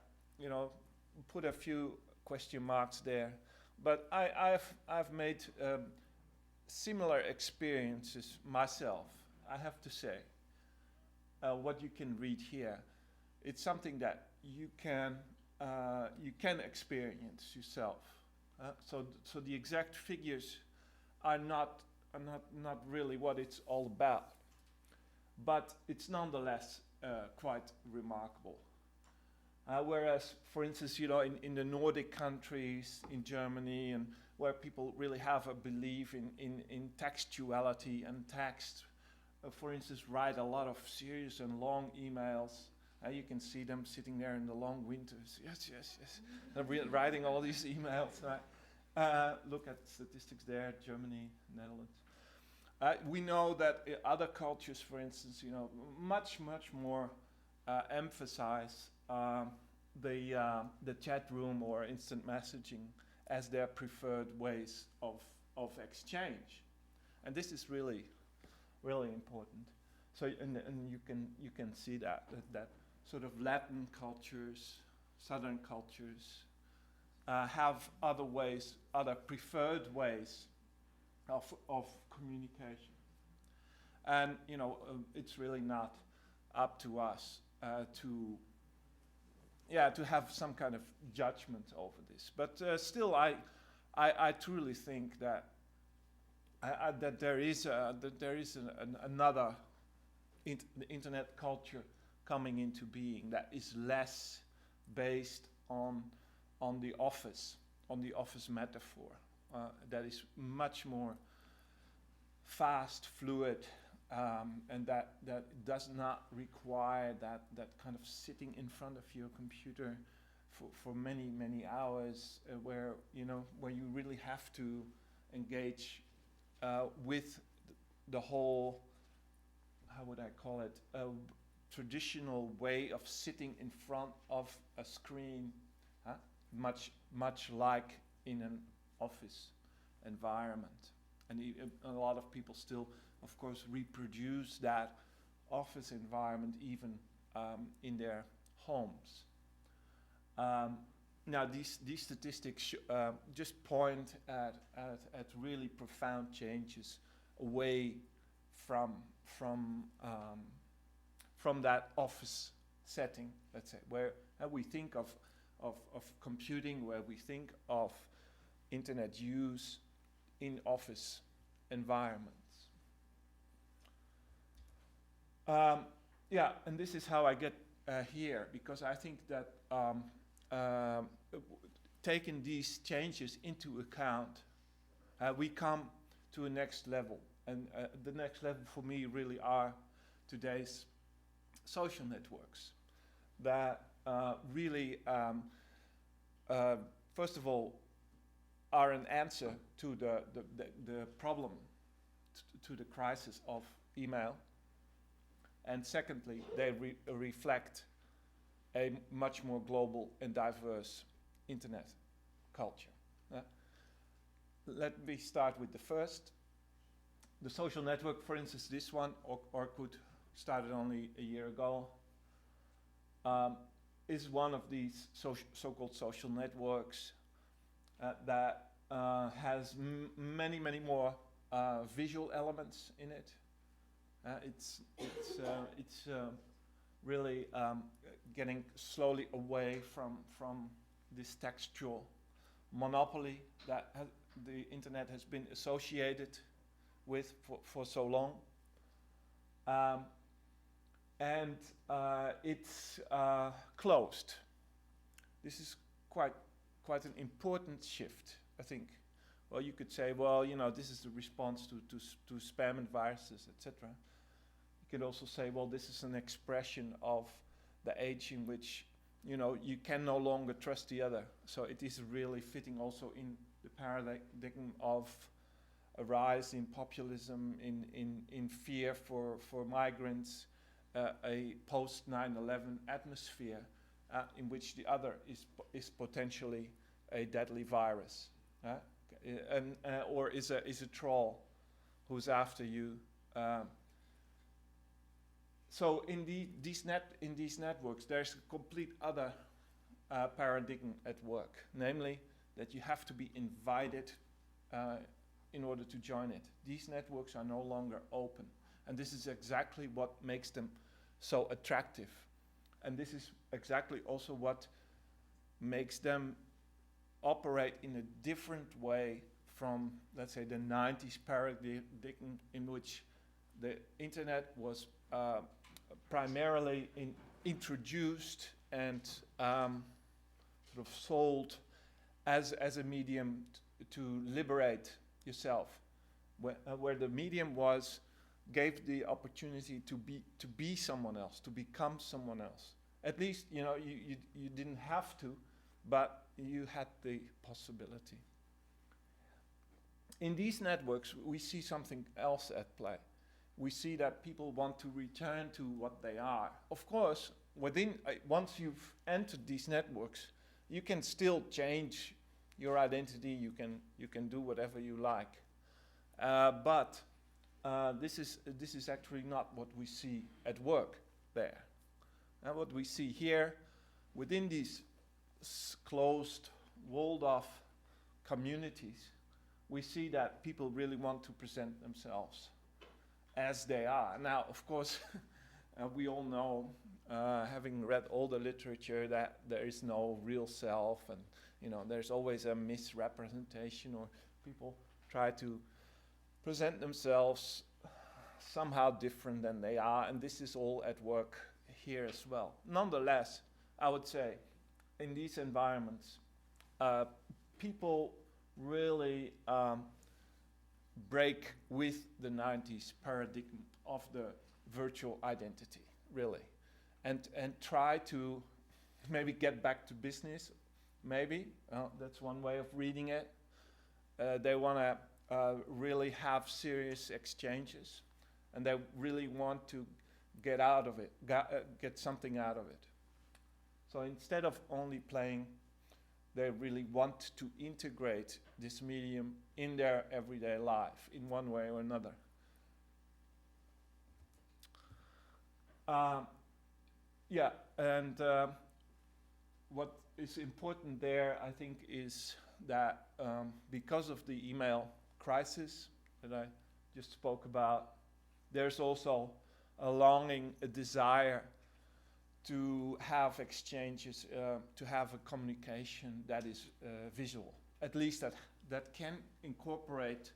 put a few question marks there. But I've made similar experiences myself, I have to say. What you can read here, it's something that you can experience yourself. So the exact figures are not really what it's all about, but it's nonetheless quite remarkable. Whereas, for instance, in the Nordic countries, in Germany, and where people really have a belief in textuality and text, for instance, write a lot of serious and long emails. You can see them sitting there in the long winters. Yes. Writing all these emails. Look at statistics there, Germany, Netherlands. We know that other cultures, for instance, much more emphasize the chat room or instant messaging as their preferred ways of exchange, and this is really important. So and you can see that sort of Latin cultures, Southern cultures have other ways, other preferred ways of communication, and it's really not up to us to have some kind of judgment over this. But still, I truly think that that there is another internet culture coming into being that is less based on the office metaphor, that is much more fast, fluid, and that does not require that kind of sitting in front of your computer for many hours, where you really have to engage with the whole, how would I call it, traditional way of sitting in front of a screen, much like in an office environment. And a lot of people still, of course, reproduce that office environment even in their homes. Now, these statistics just point at really profound changes away from that office setting, let's say, where we think of computing, where we think of internet use in office environments. And this is how I get here, because I think that taking these changes into account, we come to a next level. And the next level for me really are today's social networks that really, first of all, are an answer to the problem, to the crisis of email. And secondly, they reflect a much more global and diverse internet culture. Let me start with the first. The social network, for instance, this one, Orkut, started only a year ago, is one of these so-called social networks that has many more visual elements in it. It's really getting slowly away from this textual monopoly that the internet has been associated with for so long. And it's closed. This is quite an important shift, I think. Well, you could say, well, this is the response to spam and viruses, etc. You could also say, well, this is an expression of the age in which, you can no longer trust the other. So it is really fitting also in the paradigm of a rise in populism, in fear for migrants, a post 9/11 atmosphere in which the other is potentially a deadly virus, or is a troll who's after you. So in these networks, there's a complete other paradigm at work, namely that you have to be invited in order to join it. These networks are no longer open, and this is exactly what makes them so attractive. And this is exactly also what makes them operate in a different way from, let's say, the 90s paradigm in which the internet was primarily introduced and sort of sold as a medium to liberate yourself, where the medium gave the opportunity to be someone else, to become someone else. At least, you didn't have to, but you had the possibility. In these networks, we see something else at play. We see that people want to return to what they are. Of course, once you've entered these networks, you can still change your identity. You can do whatever you like, but this is actually not what we see at work there. And what we see here, within these closed, walled-off communities, we see that people really want to present themselves as they are. Now, of course, we all know, having read all the literature, that there is no real self, and there's always a misrepresentation, or people try to present themselves somehow different than they are, and this is all at work here as well. Nonetheless, I would say, in these environments, people really break with the 90s paradigm of the virtual identity, really, and try to maybe get back to business. Maybe that's one way of reading it. They want to really have serious exchanges, and they really want to get out of it, get something out of it. So instead of only playing, they really want to integrate this medium in their everyday life in one way or another. What is important there, I think, is that because of the email crisis that I just spoke about, there's also a longing, a desire to have exchanges, to have a communication that is visual, at least that can incorporate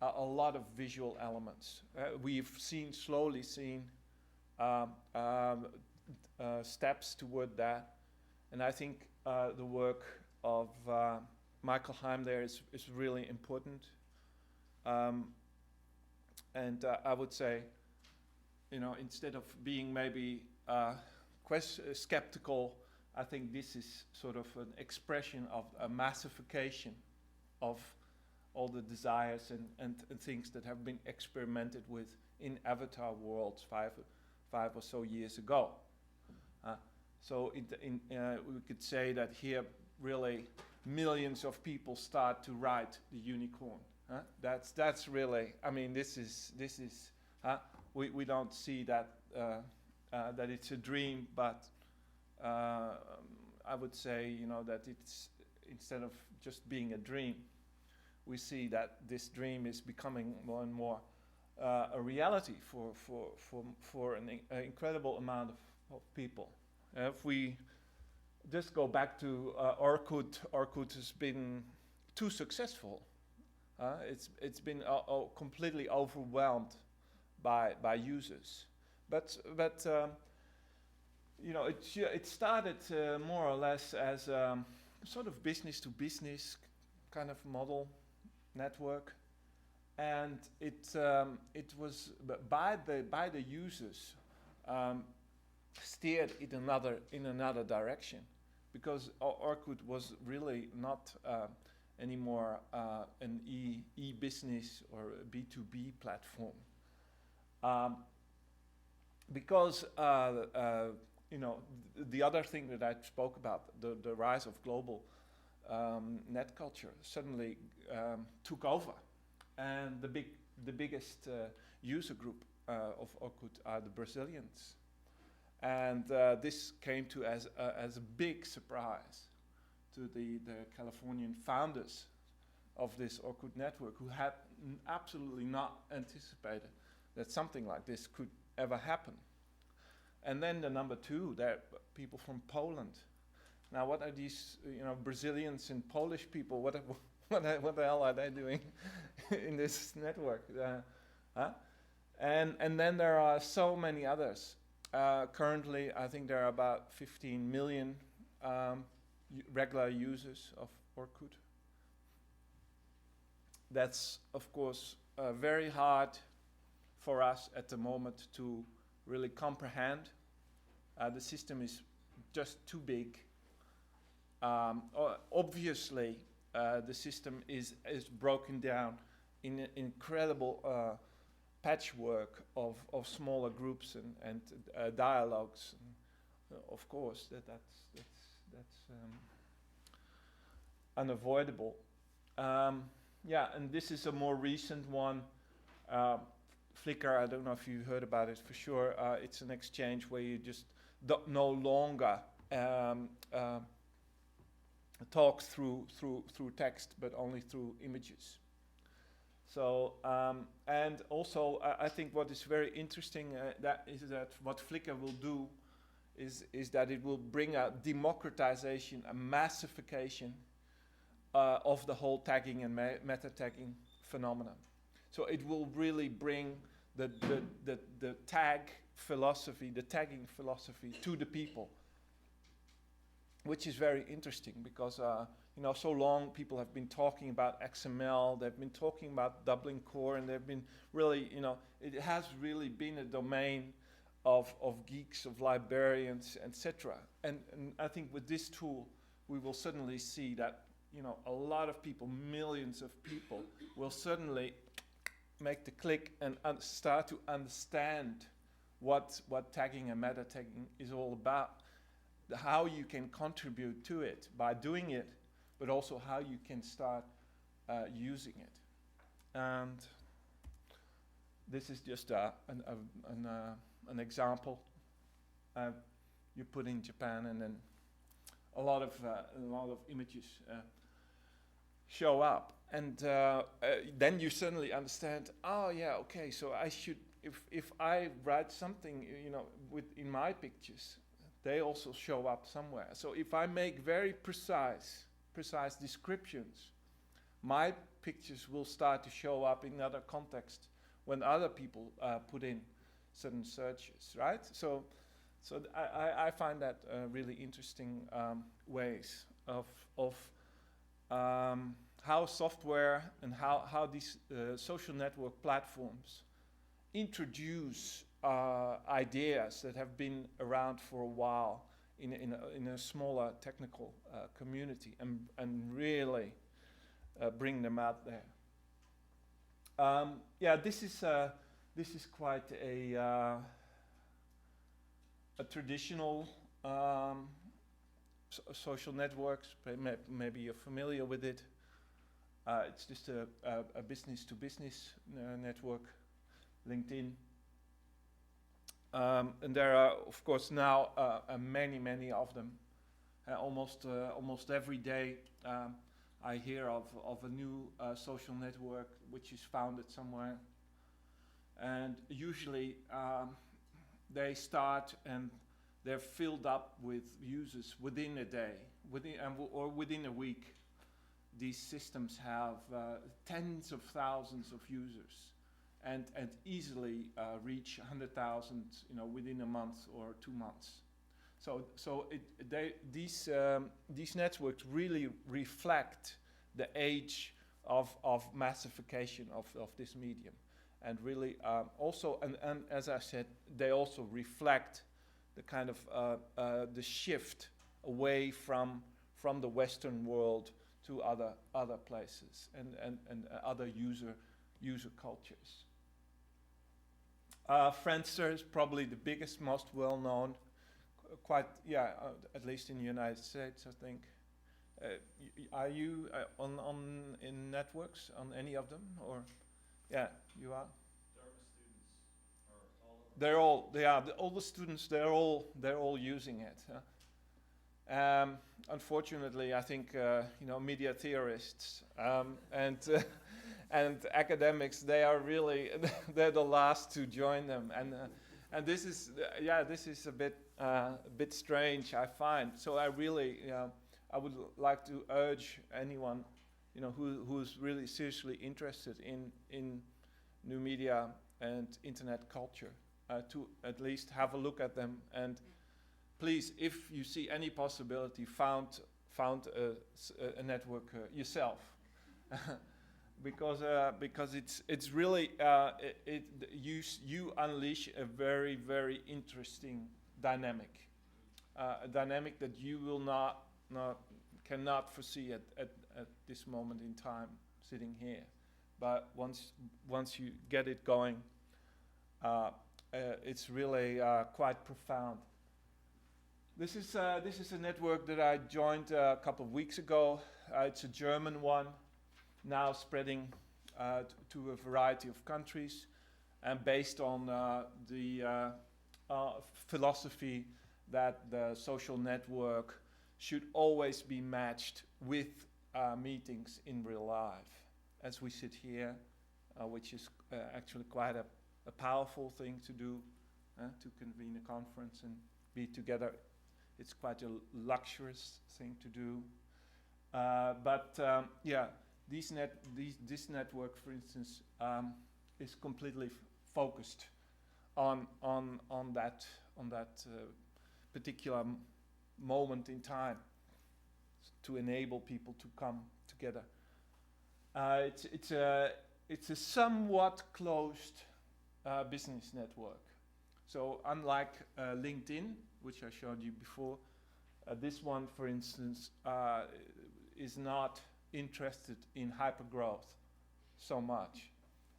a lot of visual elements. We've slowly seen steps toward that, and I think the work of Michael Heim there is really important. And I would say, instead of being maybe skeptical, I think this is sort of an expression of a massification of all the desires and things that have been experimented with in avatar worlds five or so years ago. So we could say that here really millions of people start to ride the unicorn. That's really, I mean, this is we don't see that that it's a dream, but I would say, that it's, instead of just being a dream, we see that this dream is becoming more and more a reality for an incredible amount of people. If we just go back to Orkut has been too successful. It's been completely overwhelmed by users. But it started more or less as sort of business to business kind of model network, and it was by the users steered in another direction, because Orkut was really not anymore an e-business or a B2B platform. Because the other thing that I spoke about, the rise of global net culture, suddenly took over, and the biggest user group of Orkut are the Brazilians, and this came to as a big surprise to the Californian founders of this Orkut network, who had absolutely not anticipated that something like this could ever happen. And then the number two, there are people from Poland. Now, what are these, Brazilians and Polish people? What the hell are they doing in this network? And then there are so many others. Currently, I think there are about 15 million regular users of Orkut. That's, of course, very hard for us at the moment to really comprehend. The system is just too big. Obviously, the system is broken down in an incredible patchwork of smaller groups and dialogues of course, that's unavoidable. Yeah, and this is a more recent one. Flickr, I don't know if you heard about it for sure. It's an exchange where you just no longer talk through text, but only through images. So, and also, I think what is very interesting that what Flickr will do is that it will bring a democratization, a massification of the whole tagging and meta-tagging phenomenon. So it will really bring the tag philosophy, the tagging philosophy to the people, which is very interesting because so long people have been talking about XML, they've been talking about Dublin Core, and they've been really, it has really been a domain of geeks, of librarians, etc. And I think with this tool, we will suddenly see that, a lot of people, millions of people, will suddenly make the click and start to understand what tagging and meta tagging is all about, how you can contribute to it by doing it, but also how you can start using it. And this is just an example you put in Japan, and then a lot of images show up, and then you suddenly understand. Oh yeah, okay. So I should, if I write something, in my pictures, they also show up somewhere. So if I make very precise descriptions, my pictures will start to show up in other contexts when other people put in certain searches, right? So I find that really interesting ways of how software and how these social network platforms introduce ideas that have been around for a while in a smaller technical community and really bring them out there. Yeah, this is quite a traditional social networks. Maybe you're familiar with it. It's just a business-to-business network, LinkedIn. And there are, of course, now many of them. Almost every day I hear of a new social network which is founded somewhere. And usually they start and they're filled up with users within a day, or within a week. These systems have tens of thousands of users, and easily reach 100,000, within a month or 2 months. So these networks really reflect the age of massification of this medium, and really also, and as I said, they also reflect the kind of the shift away from the Western world to other places and other user cultures. Friendster is probably the biggest, most well-known. At least in the United States, I think. Are you in networks on any of them, or? Yeah, you are. Dartmouth students are all of them. They're all, all the students. They're all using it. Unfortunately, I think media theorists and academics, they are really they're the last to join them, and this is a bit strange, I find. So I really I would like to urge anyone who's really seriously interested in new media and internet culture to at least have a look at them, and please, if you see any possibility, found a network yourself. Because it's really you unleash a very, very interesting dynamic, a dynamic that you will cannot foresee at this moment in time sitting here, but once you get it going, it's really quite profound. This is a network that I joined a couple of weeks ago. It's a German one, now spreading to a variety of countries, and based on the philosophy that the social network should always be matched with meetings in real life, as we sit here, which is actually quite a powerful thing to do, to convene a conference and be together. It's quite a luxurious thing to do. Yeah, this network, for instance, is completely focused on that particular moment in time, to enable people to come together. It's a somewhat closed business network. So unlike LinkedIn, which I showed you before, this one, for instance, is not interested in hypergrowth so much,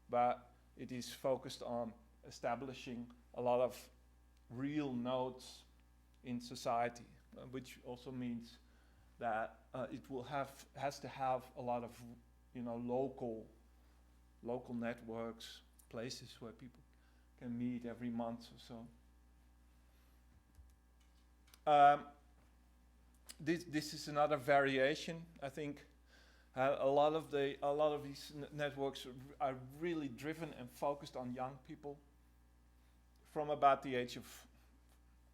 but it is focused on establishing a lot of real nodes in society, which also means that it has to have a lot of, local networks, places where people can meet every month or so. This is another variation. I think a lot of these networks are really driven and focused on young people from about the age of,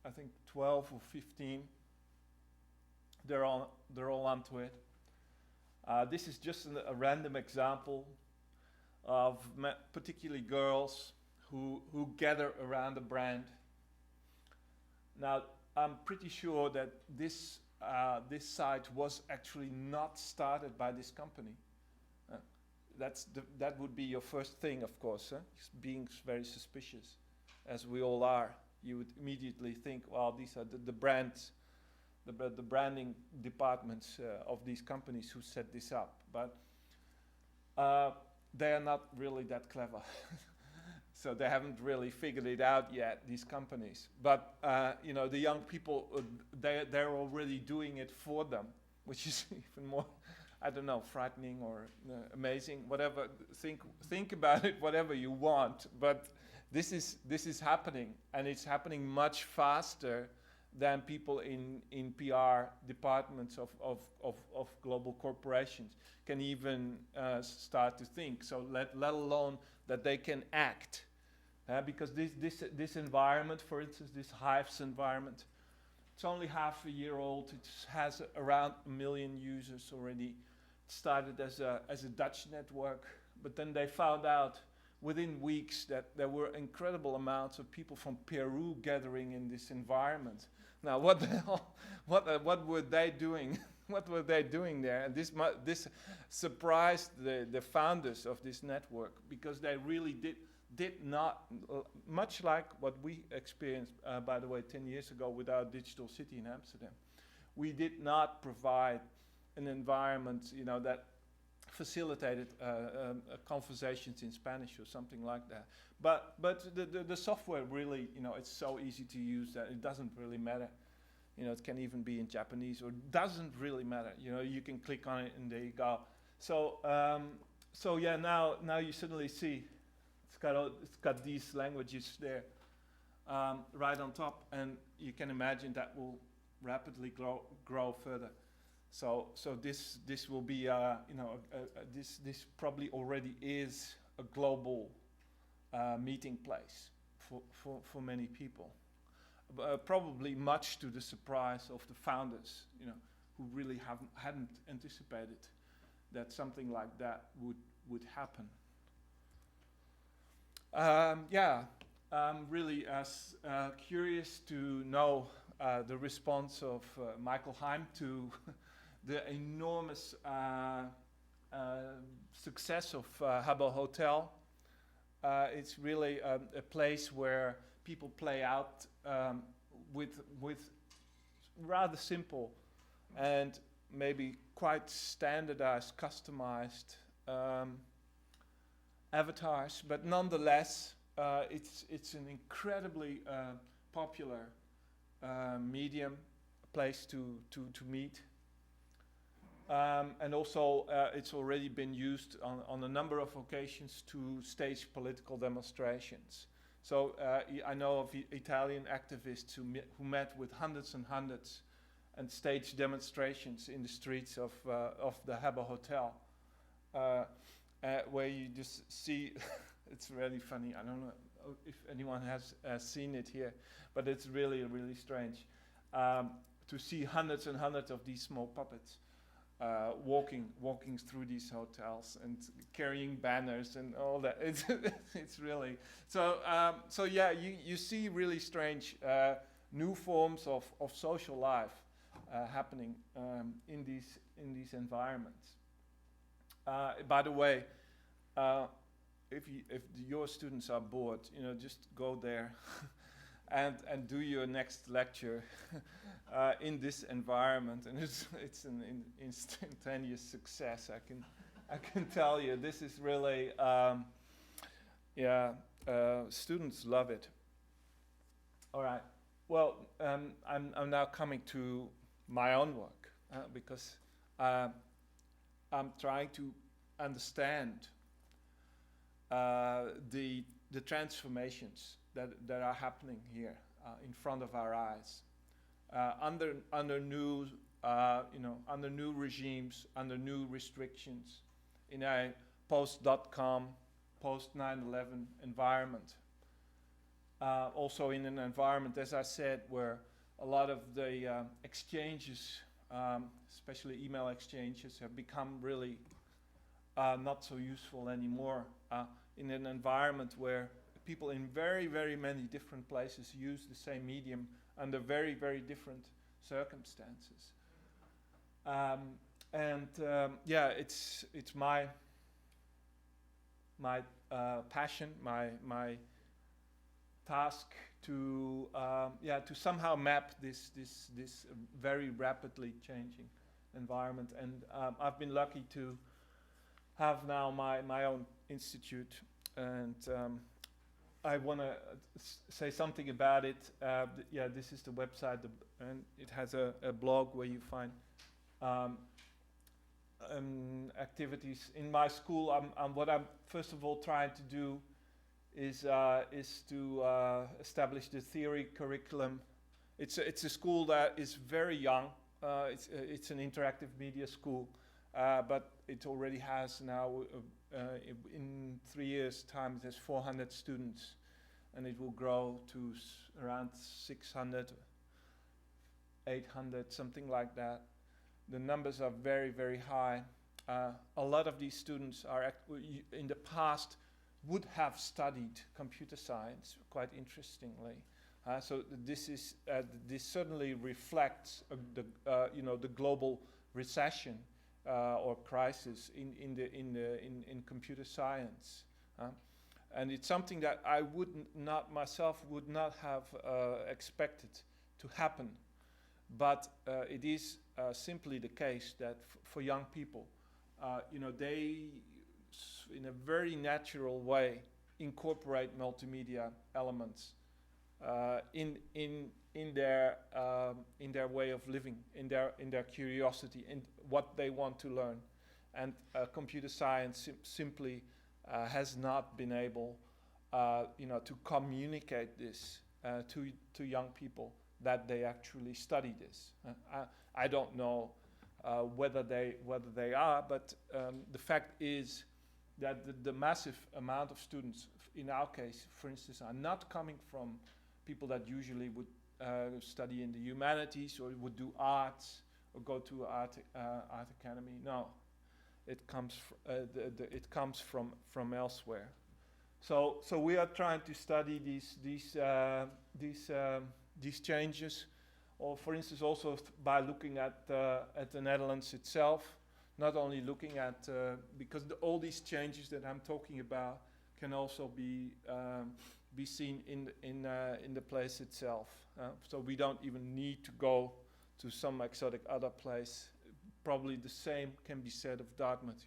I think, 12 or 15. They're all onto it. This is just a random example of particularly girls who gather around a brand. Now, I'm pretty sure that this site was actually not started by this company. That would be your first thing, of course, being very suspicious, as we all are. You would immediately think, well, these are the brands, the branding departments of these companies who set this up. But they are not really that clever. So they haven't really figured it out yet, these companies. But the young people, they're already doing it for them, which is even more, I don't know, frightening or amazing. Whatever, think about it, whatever you want. But this is happening, and it's happening much faster than people in PR departments of global corporations can even start to think. So let alone that they can act. Because this environment, for instance, this Hives environment, it's only half a year old. It has around 1 million users already. It started as a Dutch network, but then they found out within weeks that there were incredible amounts of people from Peru gathering in this environment. Now, what the hell? What were they doing? What were they doing there? And this surprised the founders of this network, because they really did not, much like what we experienced, by the way, 10 years ago with our digital city in Amsterdam. We did not provide an environment, that facilitated conversations in Spanish or something like that. But the software really, it's so easy to use that it doesn't really matter. It can even be in Japanese, or it doesn't really matter. You can click on it and there you go. So yeah, now you suddenly see it's got these languages there right on top, and you can imagine that will rapidly grow further. So this will be this probably already is a global meeting place for many people. Probably much to the surprise of the founders, who really hadn't anticipated that something like that would happen. I'm really curious to know the response of Michael Heim to the enormous success of Habbo Hotel. It's really a place where people play out with rather simple and maybe quite standardized, customized avatars, but nonetheless, it's an incredibly popular medium place to meet. And also, it's already been used on a number of occasions to stage political demonstrations. So I know of Italian activists who met with hundreds and hundreds and staged demonstrations in the streets of the Habbo Hotel, where you just see, it's really funny, I don't know if anyone has seen it here, but it's really, really strange to see hundreds and hundreds of these small puppets walking through these hotels and carrying banners and all that. It's really so. So yeah, you see really strange new forms of social life happening in these environments. By the way, if your students are bored, just go there and do your next lecture in this environment, and it's an instantaneous success. I can tell you, this is really students love it. All right. Well, I'm now coming to my own work because I'm trying to understand the transformations that are happening here in front of our eyes, under new regimes, under new restrictions, in a post-.com, post-9/11 environment. Also in an environment, as I said, where a lot of the exchanges, especially email exchanges, have become really not so useful anymore. In an environment where people in very, very many different places use the same medium under very, very different circumstances. It's my passion, my task to somehow map this very rapidly changing environment. And I've been lucky to have now my own institute, and I want to say something about it. This is the website, and it has a blog where you find activities. In my school, what I'm first of all trying to do is to establish the theory curriculum. It's a school that is very young. It's an interactive media school, but it already has now, in 3 years' time, it has 400 students, and it will grow to around 600, 800, something like that. The numbers are very, very high. A lot of these students are in the past would have studied computer science, quite interestingly. So this certainly reflects the global recession or crisis in computer science, and it's something that I would not have expected to happen, but it is simply the case that for young people, they in a very natural way incorporate multimedia elements in their way of living, in their curiosity, and what they want to learn. And computer science simply has not been able, to communicate this to young people, that they actually study this. I don't know whether they are, but the fact is that the massive amount of students, in our case, for instance, are not coming from people that usually would study in the humanities or would do arts or go to art academy. No, it comes from elsewhere. So we are trying to study these changes, or for instance also by looking at the Netherlands itself. Not only looking at because all these changes that I'm talking about can also be seen in the place itself. So we don't even need to go to some exotic other place. Probably the same can be said of Dartmouth.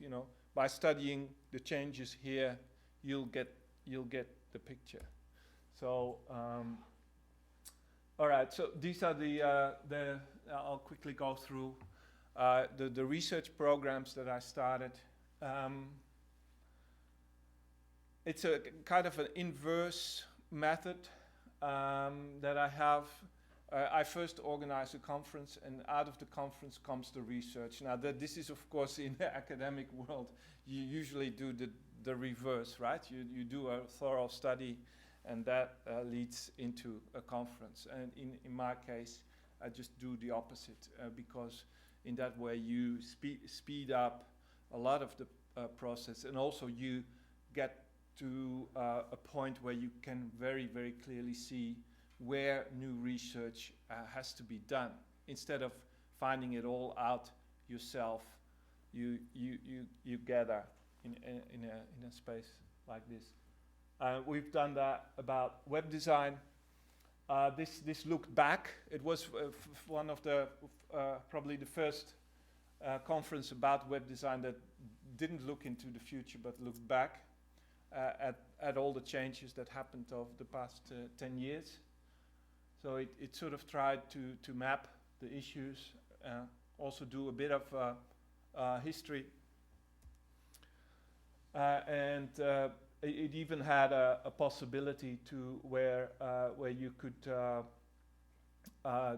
By studying the changes here, you'll get the picture. So all right. So these are the I'll quickly go through the research programs that I started. It's a kind of an inverse method that I have. I first organize a conference, and out of the conference comes the research. Now, this is, of course, in the academic world, you usually do the reverse, right? You do a thorough study, and that leads into a conference. And in my case, I just do the opposite, because in that way you speed up a lot of the process, and also you get to a point where you can very, very clearly see where new research has to be done. Instead of finding it all out yourself, you gather in a space like this. We've done that about web design. This looked back. It was one of the probably the first conference about web design that didn't look into the future but looked back at all the changes that happened over the past 10 years. So it sort of tried to map the issues, also do a bit of history, and it even had a possibility to where you could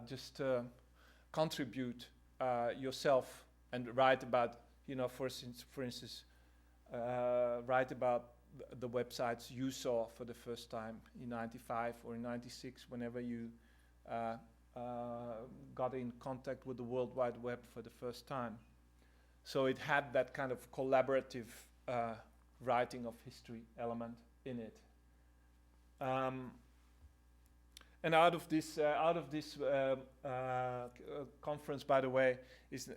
just contribute yourself and write about, for instance, write about the websites you saw for the first time in 95 or in 96, whenever you got in contact with the World Wide Web for the first time. So it had that kind of collaborative writing of history element in it. And out of this conference, by the way,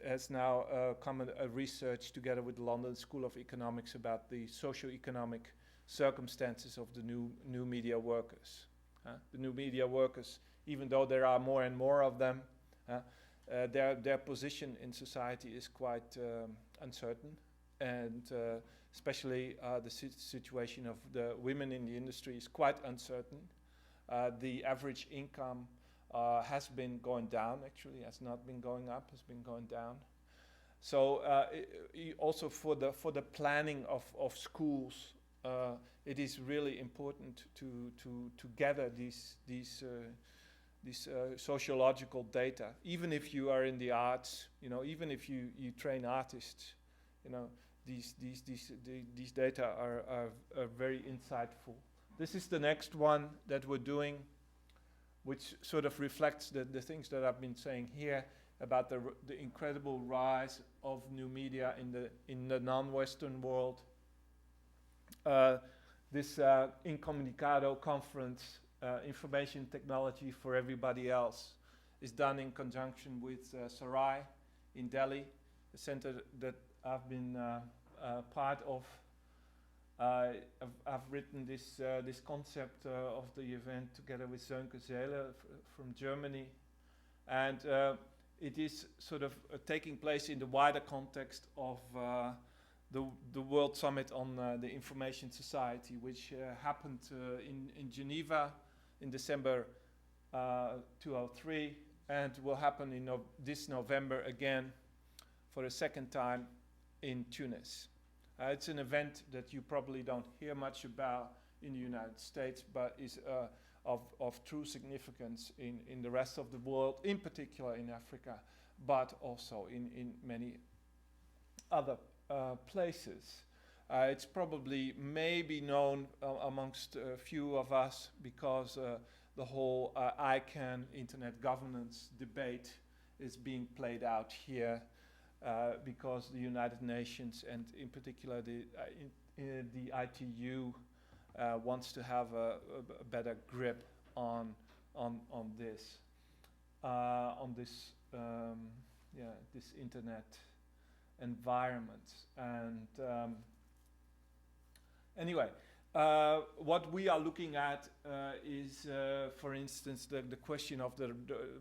has now come a research together with the London School of Economics about the socio-economic circumstances of the new media workers. The new media workers, even though there are more and more of them, their position in society is quite uncertain, and especially the situation of the women in the industry is quite uncertain. The average income has been going down, actually, has not been going up, has been going down. So also for the planning of schools, it is really important to gather these sociological data. Even if you are in the arts, even if you train artists, these data are very insightful. This is the next one that we're doing, which sort of reflects the things that I've been saying here about the incredible rise of new media in the non-Western world. This Incommunicado conference, Information Technology for Everybody Else, is done in conjunction with Sarai in Delhi, the center that I've been part of. I've written this concept of the event together with Sönke Seele from Germany, and it is sort of taking place in the wider context of the World Summit on the Information Society, which happened in Geneva in December 2003, and will happen in this November again for a second time in Tunis. It's an event that you probably don't hear much about in the United States, but is of true significance in the rest of the world, in particular in Africa, but also in many other places. It's probably maybe known amongst a few of us because the whole ICANN, Internet Governance debate, is being played out here. Because the United Nations, and in particular the ITU, wants to have a better grip on this this internet environment. And anyway, what we are looking at is, for instance, the question of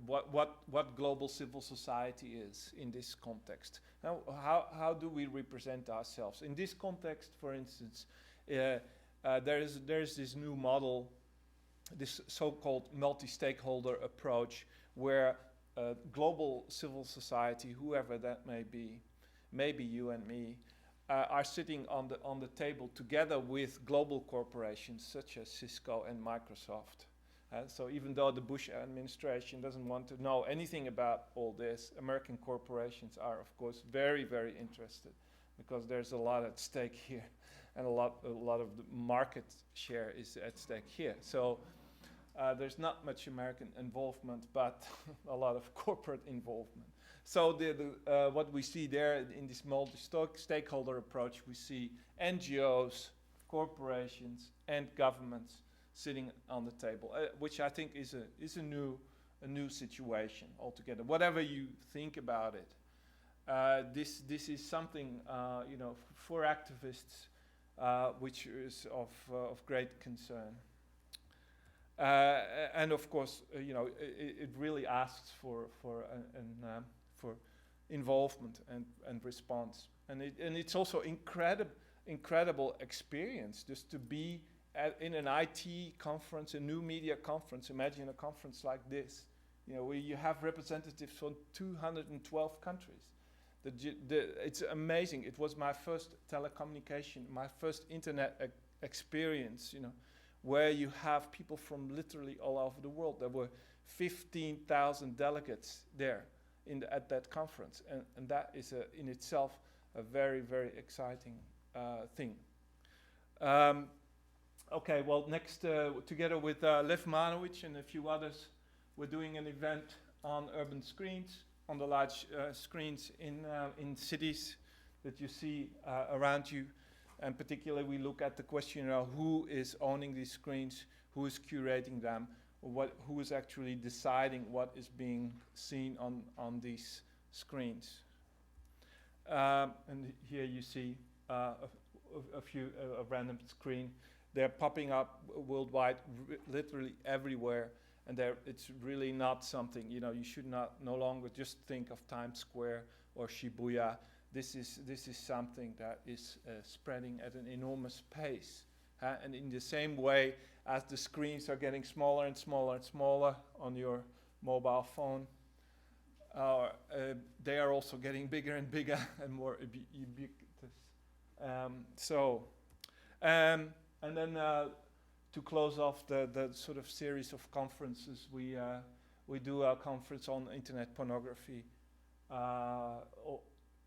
what global civil society is in this context. Now, how do we represent ourselves in this context? For instance, there's this new model, this so-called multi-stakeholder approach, where global civil society, whoever that may be, maybe you and me, are sitting on the table together with global corporations such as Cisco and Microsoft. So even though the Bush administration doesn't want to know anything about all this, American corporations are, of course, very, very interested, because there's a lot at stake here, and a lot of the market share is at stake here. So there's not much American involvement, but a lot of corporate involvement. So what we see there in this multi-stakeholder approach, we see NGOs, corporations, and governments sitting on the table, which I think is a new situation altogether. Whatever you think about it, this is something for activists, which is of great concern. And of course, it really asks for involvement and response, and it's also incredible experience just to be in an IT conference, a new media conference. Imagine a conference like this, where you have representatives from 212 countries. It's amazing. It was my first telecommunication, my first internet experience, where you have people from literally all over the world. There were 15,000 delegates there at that conference, and that is in itself a very, very exciting thing. Okay, well, next, together with Lev Manowicz and a few others, we're doing an event on urban screens, on the large screens in cities that you see around you. And particularly, we look at the question of who is owning these screens, who is curating them, who is actually deciding what is being seen on these screens. And here you see a random screen. They're popping up worldwide, literally everywhere, and it's really not something, you should no longer just think of Times Square or Shibuya. This is something that is spreading at an enormous pace. And in the same way as the screens are getting smaller and smaller and smaller on your mobile phone, they are also getting bigger and bigger and more ubiquitous. And then to close off the sort of series of conferences, we do a conference on internet pornography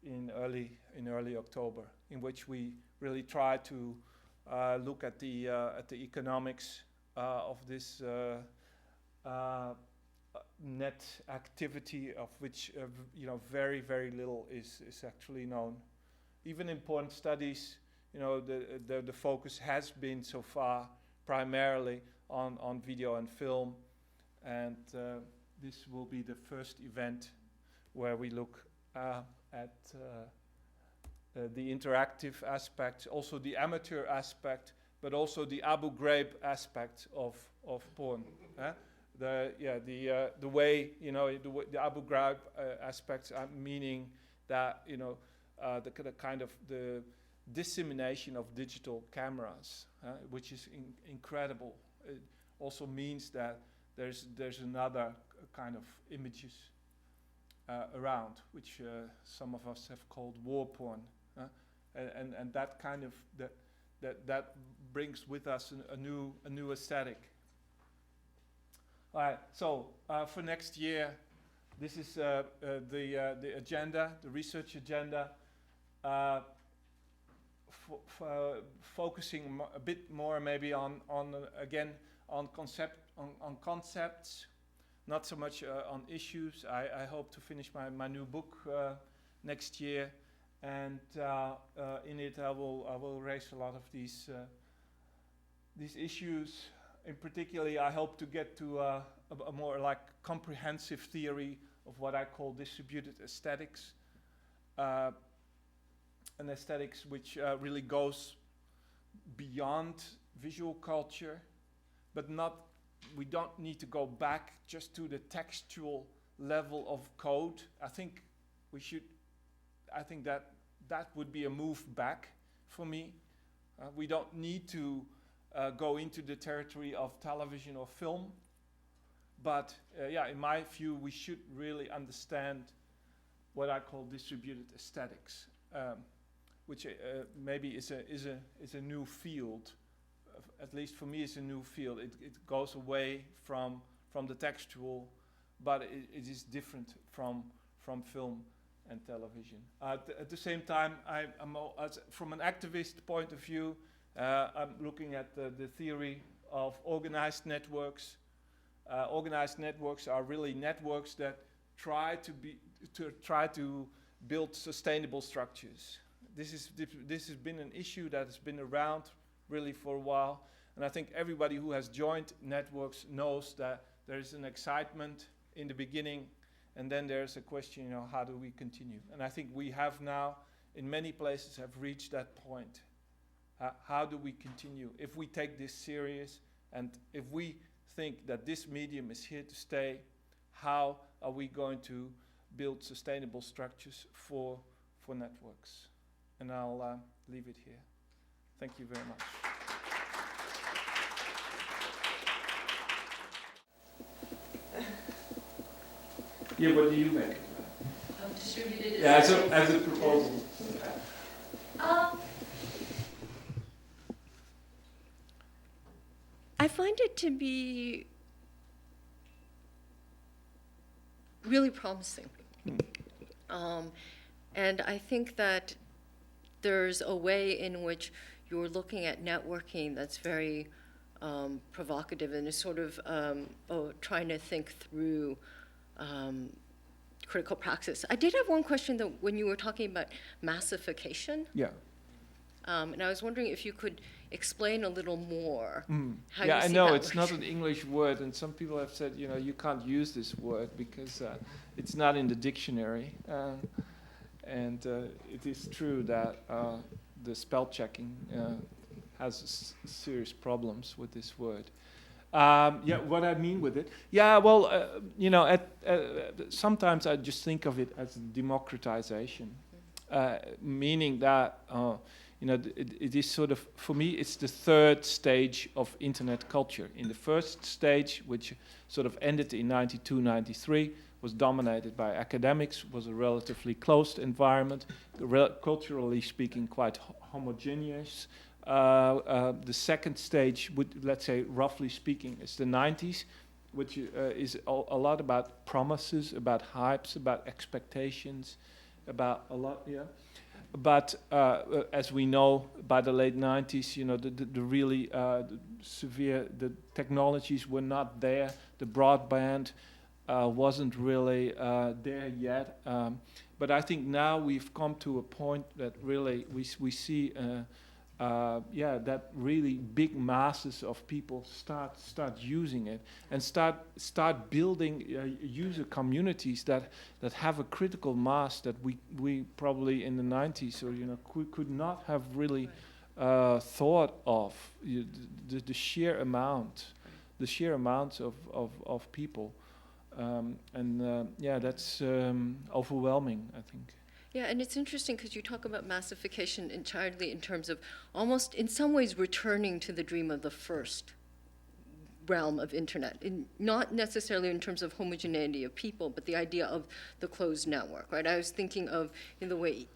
in early October, in which we really try to look at the economics of this net activity, of which very, very little is actually known. Even in porn studies, the focus has been so far primarily on video and film, and this will be the first event where we look at the interactive aspect, also the amateur aspect, but also the Abu Ghraib aspect of porn. The way the Abu Ghraib aspects, meaning that the kind of the dissemination of digital cameras, which is incredible. It also means that there's another kind of images around, which some of us have called war porn, and that kind of that brings with us a new aesthetic. All right, so for next year, this is the agenda, the research agenda. Focusing a bit more maybe on concepts, not so much on issues. I hope to finish my new book next year, and in it I will raise a lot of these issues. In particular, I hope to get to a more like comprehensive theory of what I call distributed aesthetics. An aesthetics which really goes beyond visual culture, but we don't need to go back just to the textual level of code. I think that would be a move back for me. We don't need to go into the territory of television or film. But yeah, in my view, we should really understand what I call distributed aesthetics, which maybe is a new field. At least for me, it's a new field. It goes away from the textual, but it is different from film and television. At the same time, from an activist point of view, I'm looking at the theory of organized networks. Organized networks are really networks that try to build sustainable structures. This has been an issue that has been around really for a while, and I think everybody who has joined networks knows that there is an excitement in the beginning, and then there's a question, how do we continue? And I think we have now, in many places, have reached that point. How do we continue? If we take this serious, and if we think that this medium is here to stay, how are we going to build sustainable structures for networks? And I'll leave it here. Thank you very much. Yeah, what do you make? Distributed Yeah, as a proposal. I find it to be really promising. And I think that there's a way in which you're looking at networking that's very provocative and is sort of trying to think through critical praxis. I did have one question, though, when you were talking about massification. Yeah. And I was wondering if you could explain a little more how yeah, you see I know that it's not an English word, and some people have said, you can't use this word because it's not in the dictionary. And it is true that the spell checking has serious problems with this word. Yeah, what I mean with it. Yeah, well, sometimes I just think of it as democratization, meaning that it is sort of, for me, it's the third stage of internet culture. In the first stage, which sort of ended in 92, 93, was dominated by academics, was a relatively closed environment, culturally speaking, quite homogeneous. The second stage, let's say, roughly speaking, is the 90s, which is a lot about promises, about hypes, about expectations, about a lot, yeah. But as we know, by the late 90s, the really severe, the technologies were not there. The broadband wasn't really there yet. But I think now we've come to a point that really we see, that really big masses of people start using it and start building user communities that have a critical mass that we probably in the 90s or could not have really thought of. The sheer amounts of people. That's overwhelming, I think. Yeah, and it's interesting because you talk about massification entirely in terms of almost, in some ways, returning to the dream of the first realm of internet, not necessarily in terms of homogeneity of people, but the idea of the closed network, right? I was thinking of the way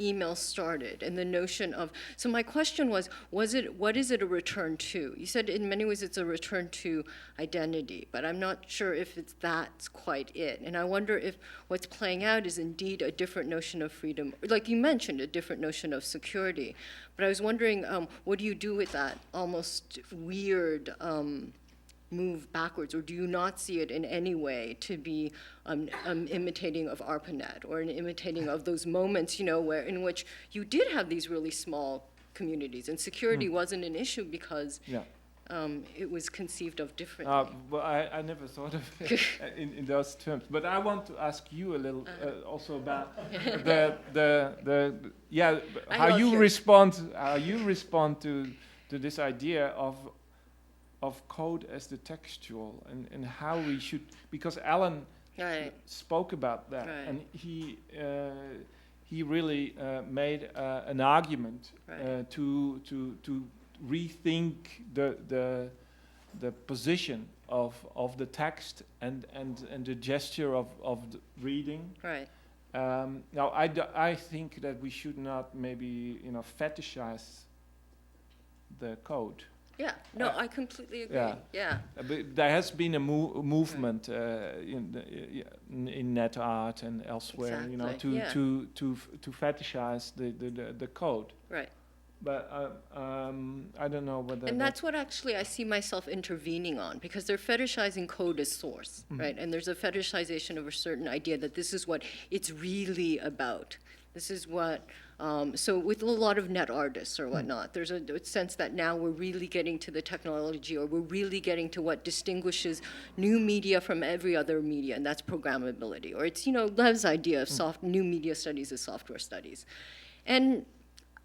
email started and the notion of, so my question was what is it a return to? You said in many ways it's a return to identity, but I'm not sure if that's quite it. And I wonder if what's playing out is indeed a different notion of freedom, like you mentioned, a different notion of security. But I was wondering, what do you do with that almost weird move backwards, or do you not see it in any way to be imitating of ARPANET or an imitating of those moments, where in which you did have these really small communities and security wasn't an issue because it was conceived of differently. Well, I never thought of it in those terms, but I want to ask you a little also about how you respond to this idea of code as the textual and how we should, because Alan spoke about that, and he really made an argument to rethink the position of the text and the gesture of the reading. Right. Now, I think that we should not maybe, fetishize the code. Yeah, no, I completely agree. yeah. Yeah. But there has been a movement in net art and elsewhere, Exactly, yeah. to fetishize the code. Right. But I don't know whether. And that's what actually I see myself intervening on, because they're fetishizing code as source, right? And there's a fetishization of a certain idea that this is what it's really about. This is what, so with a lot of net artists or whatnot, there's a sense that now we're really getting to the technology, or we're really getting to what distinguishes new media from every other media, and that's programmability. Or it's, Lev's idea of new media studies as software studies. And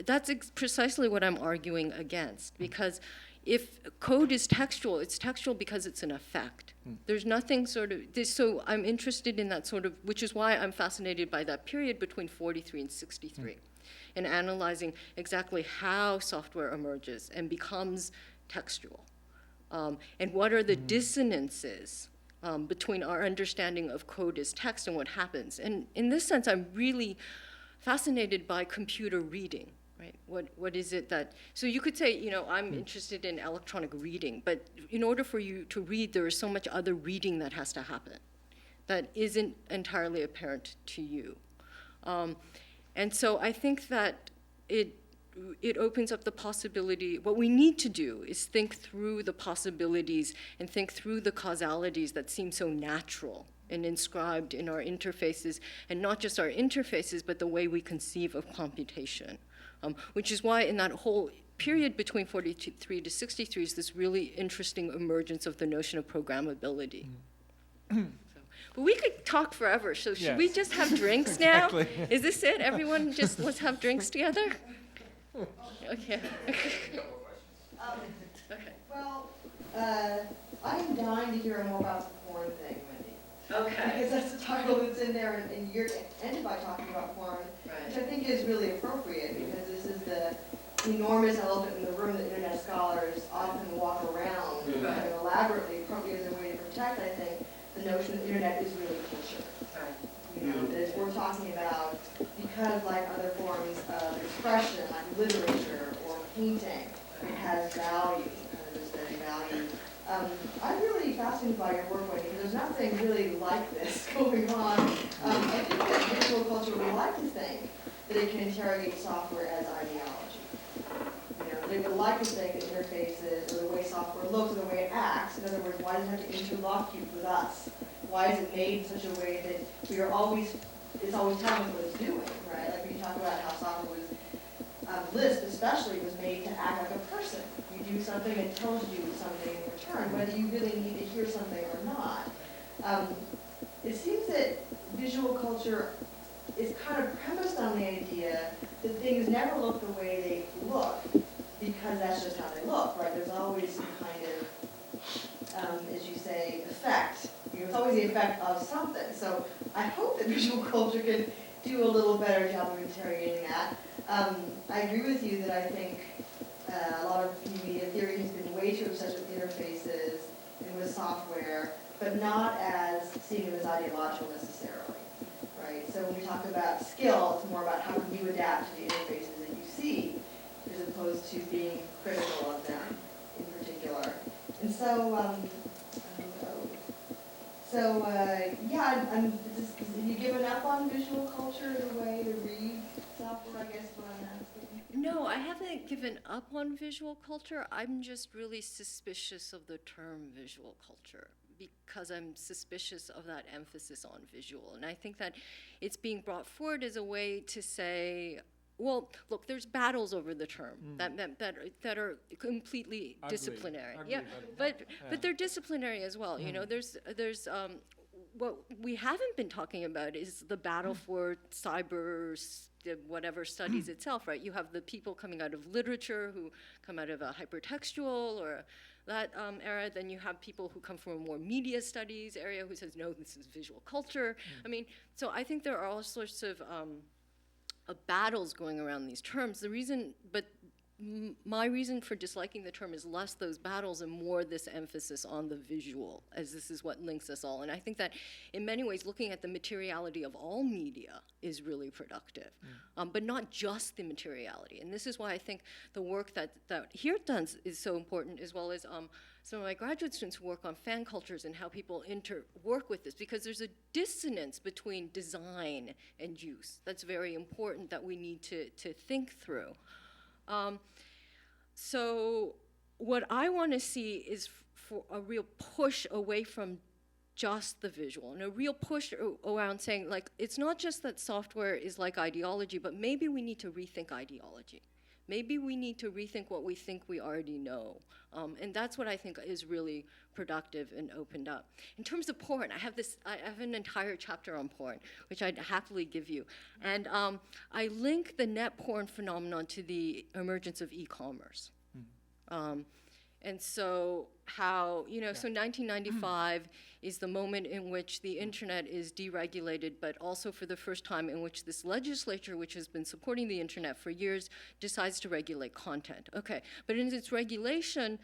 that's precisely what I'm arguing against, because if code is textual, it's textual because it's an effect. There's nothing so I'm interested in that which is why I'm fascinated by that period between 43 and 63, and analyzing exactly how software emerges and becomes textual. And what are the dissonances between our understanding of code as text and what happens. And in this sense, I'm really fascinated by computer reading. Right? What is it that, so you could say, I'm interested in electronic reading, but in order for you to read, there is so much other reading that has to happen that isn't entirely apparent to you. And so I think that it opens up the possibility, what we need to do is think through the possibilities and think through the causalities that seem so natural and inscribed in our interfaces, and not just our interfaces, but the way we conceive of computation. Which is why in that whole period between 43 to 63 is this really interesting emergence of the notion of programmability. But we could talk forever, so should we just have drinks now? Exactly. Is this it? Everyone just let's have drinks together? Okay. Okay. Well, I'm dying to hear more about the porn thing, Wendy. Okay. Because that's the title that's in there, and you're ended by talking about porn, which I think is really appropriate, because this is the enormous elephant in the room that internet scholars often walk around kind of elaborately, probably as a way to protect, I think, the notion that the internet is really culture. Right. That we're talking about, because like other forms of expression, like literature or painting, it has value, kind of aesthetic value. I'm really fascinated by your work, Wendy, because there's nothing really like this going on. I think that visual culture would like to think that it can interrogate software as ideology. They would like to think that interfaces, or the way software looks, or the way it acts, in other words, why does it have to interlocute with us? Why is it made in such a way that it's always telling us what it's doing, right? Like when you talk about how software was, Lisp especially, was made to act like a person. You do something, it tells you something in return, whether you really need to hear something or not. It seems that visual culture is kind of premised on the idea that things never look the way they look because that's just how they look, right? There's always some kind of, as you say, effect. It's always the effect of something. So I hope that visual culture can do a little better job of interrogating that. I agree with you that I think a lot of new media theory has been way too obsessed with interfaces and with software, but not as seeing them as ideological necessarily, right? So when we talk about skill, it's more about how can you adapt to the interfaces that you see, as opposed to being critical of them in particular. And so, have you given up on visual culture as a way to read software, I guess is what I'm asking? No, I haven't given up on visual culture. I'm just really suspicious of the term visual culture because I'm suspicious of that emphasis on visual. And I think that it's being brought forward as a way to say, well, look, there's battles over the term that are completely disciplinary. But they're disciplinary as well. There's what we haven't been talking about is the battle for whatever studies itself, right? You have the people coming out of literature who come out of a hypertextual or that era. Then you have people who come from a more media studies area who says, no, this is visual culture. I mean, so I think there are all sorts of battles going around these terms. The reason, but my reason for disliking the term is less those battles and more this emphasis on the visual, as this is what links us all. And I think that in many ways, looking at the materiality of all media is really productive, but not just the materiality. And this is why I think the work that Geert does is so important, as well as some of my graduate students who work on fan cultures and how people work with this, because there's a dissonance between design and use. That's very important that we need to think through. So what I want to see is for a real push away from just the visual, and a real push around saying, like, it's not just that software is like ideology, but maybe we need to rethink ideology. Maybe we need to rethink what we think we already know. And that's what I think is really productive and opened up. In terms of porn, I have an entire chapter on porn, which I'd happily give you. And I link the net porn phenomenon to the emergence of e-commerce. And so how, so 1995 is the moment in which the internet is deregulated, but also for the first time in which this legislature, which has been supporting the internet for years, decides to regulate content. Okay, but in its regulation,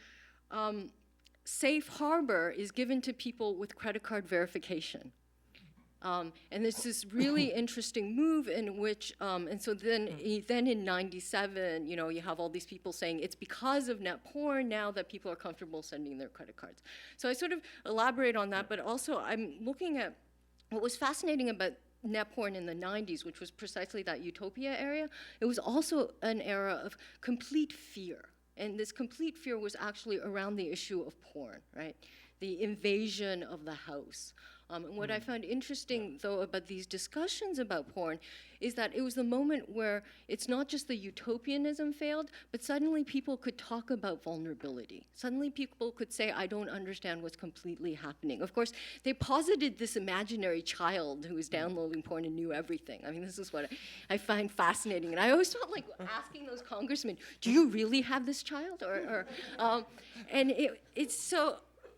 safe harbor is given to people with credit card verification. And there's this really interesting move in which, and so then in 97, you have all these people saying it's because of net porn now that people are comfortable sending their credit cards. So I sort of elaborate on that, but also I'm looking at what was fascinating about net porn in the 90s, which was precisely that utopia area. It was also an era of complete fear. And this complete fear was actually around the issue of porn, right? The invasion of the house. And what I found interesting, though, about these discussions about porn is that it was the moment where it's not just the utopianism failed, but suddenly people could talk about vulnerability. Suddenly people could say, I don't understand what's completely happening. Of course, they posited this imaginary child who was downloading porn and knew everything. I mean, this is what I find fascinating. And I always felt like asking those congressmen, do you really have this child? And it's so...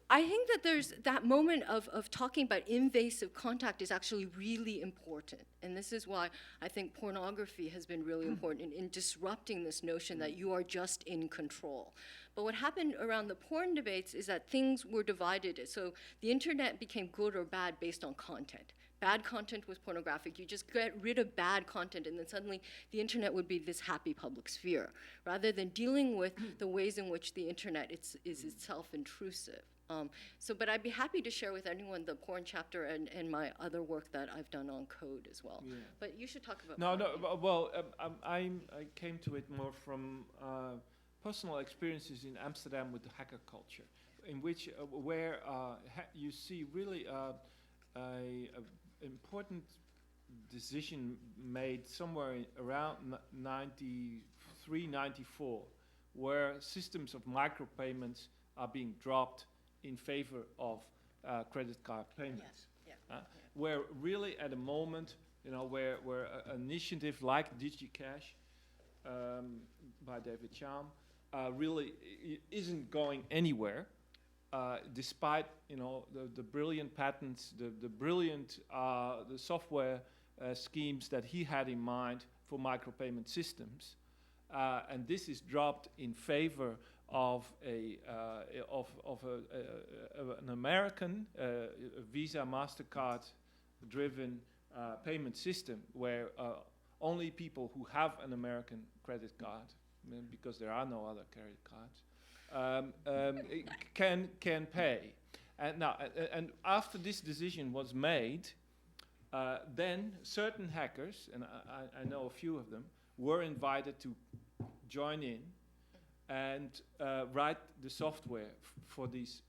I think that there's that moment of talking about invasive contact is actually really important. And this is why I think pornography has been really important in disrupting this notion that you are just in control. But what happened around the porn debates is that things were divided. So the internet became good or bad based on content. Bad content was pornographic. You just get rid of bad content, and then suddenly the internet would be this happy public sphere, rather than dealing with the ways in which the internet is itself intrusive. But I'd be happy to share with anyone the porn chapter and my other work that I've done on code as well. Yeah. But you should talk about porn. Well, I came to it more from personal experiences in Amsterdam with the hacker culture, in which where you see really a important decision made somewhere around 93, 94, where systems of micropayments are being dropped in favor of credit card payments. Where really at a moment, where an initiative like DigiCash by David Chun really isn't going anywhere, despite the brilliant patents, the brilliant the software schemes that he had in mind for micropayment systems, and this is dropped in favor of an American Visa MasterCard driven payment system where only people who have an American credit card, because there are no other credit cards, can pay. And now, and after this decision was made, then certain hackers, and I know a few of them, were invited to join in and write the software for these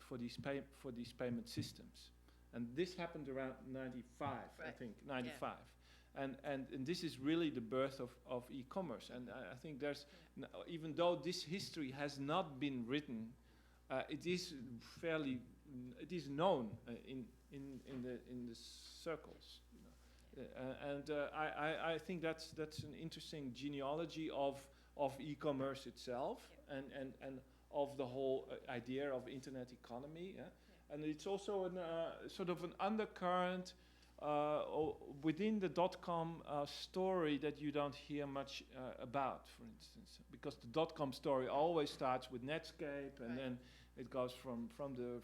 payment systems. And this happened around 95, I think, 95. Yeah. And this is really the birth of e-commerce. And I think there's, even though this history has not been written, it is known in the circles. I think that's an interesting genealogy of e-commerce itself, and of the whole idea of internet economy. Yeah? And it's also sort of an undercurrent within the dot-com story that you don't hear much about, for instance, because the dot-com story always starts with Netscape, and then it goes from the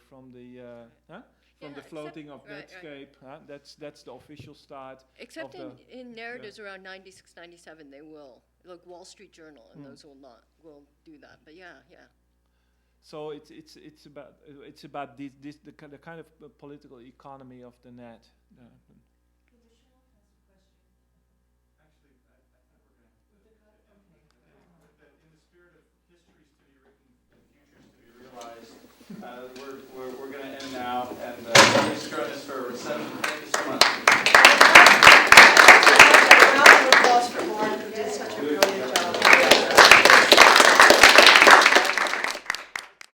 floating of Netscape. That's the official start. Except in narratives around 96, 97, they will. Like Wall Street Journal, and those will do that. But yeah. So it's about the kind of political economy of the net. Actually, I think we're going to have to, in the spirit of histories to be written and futures to be realized, we're going to end now, and please join us for reception.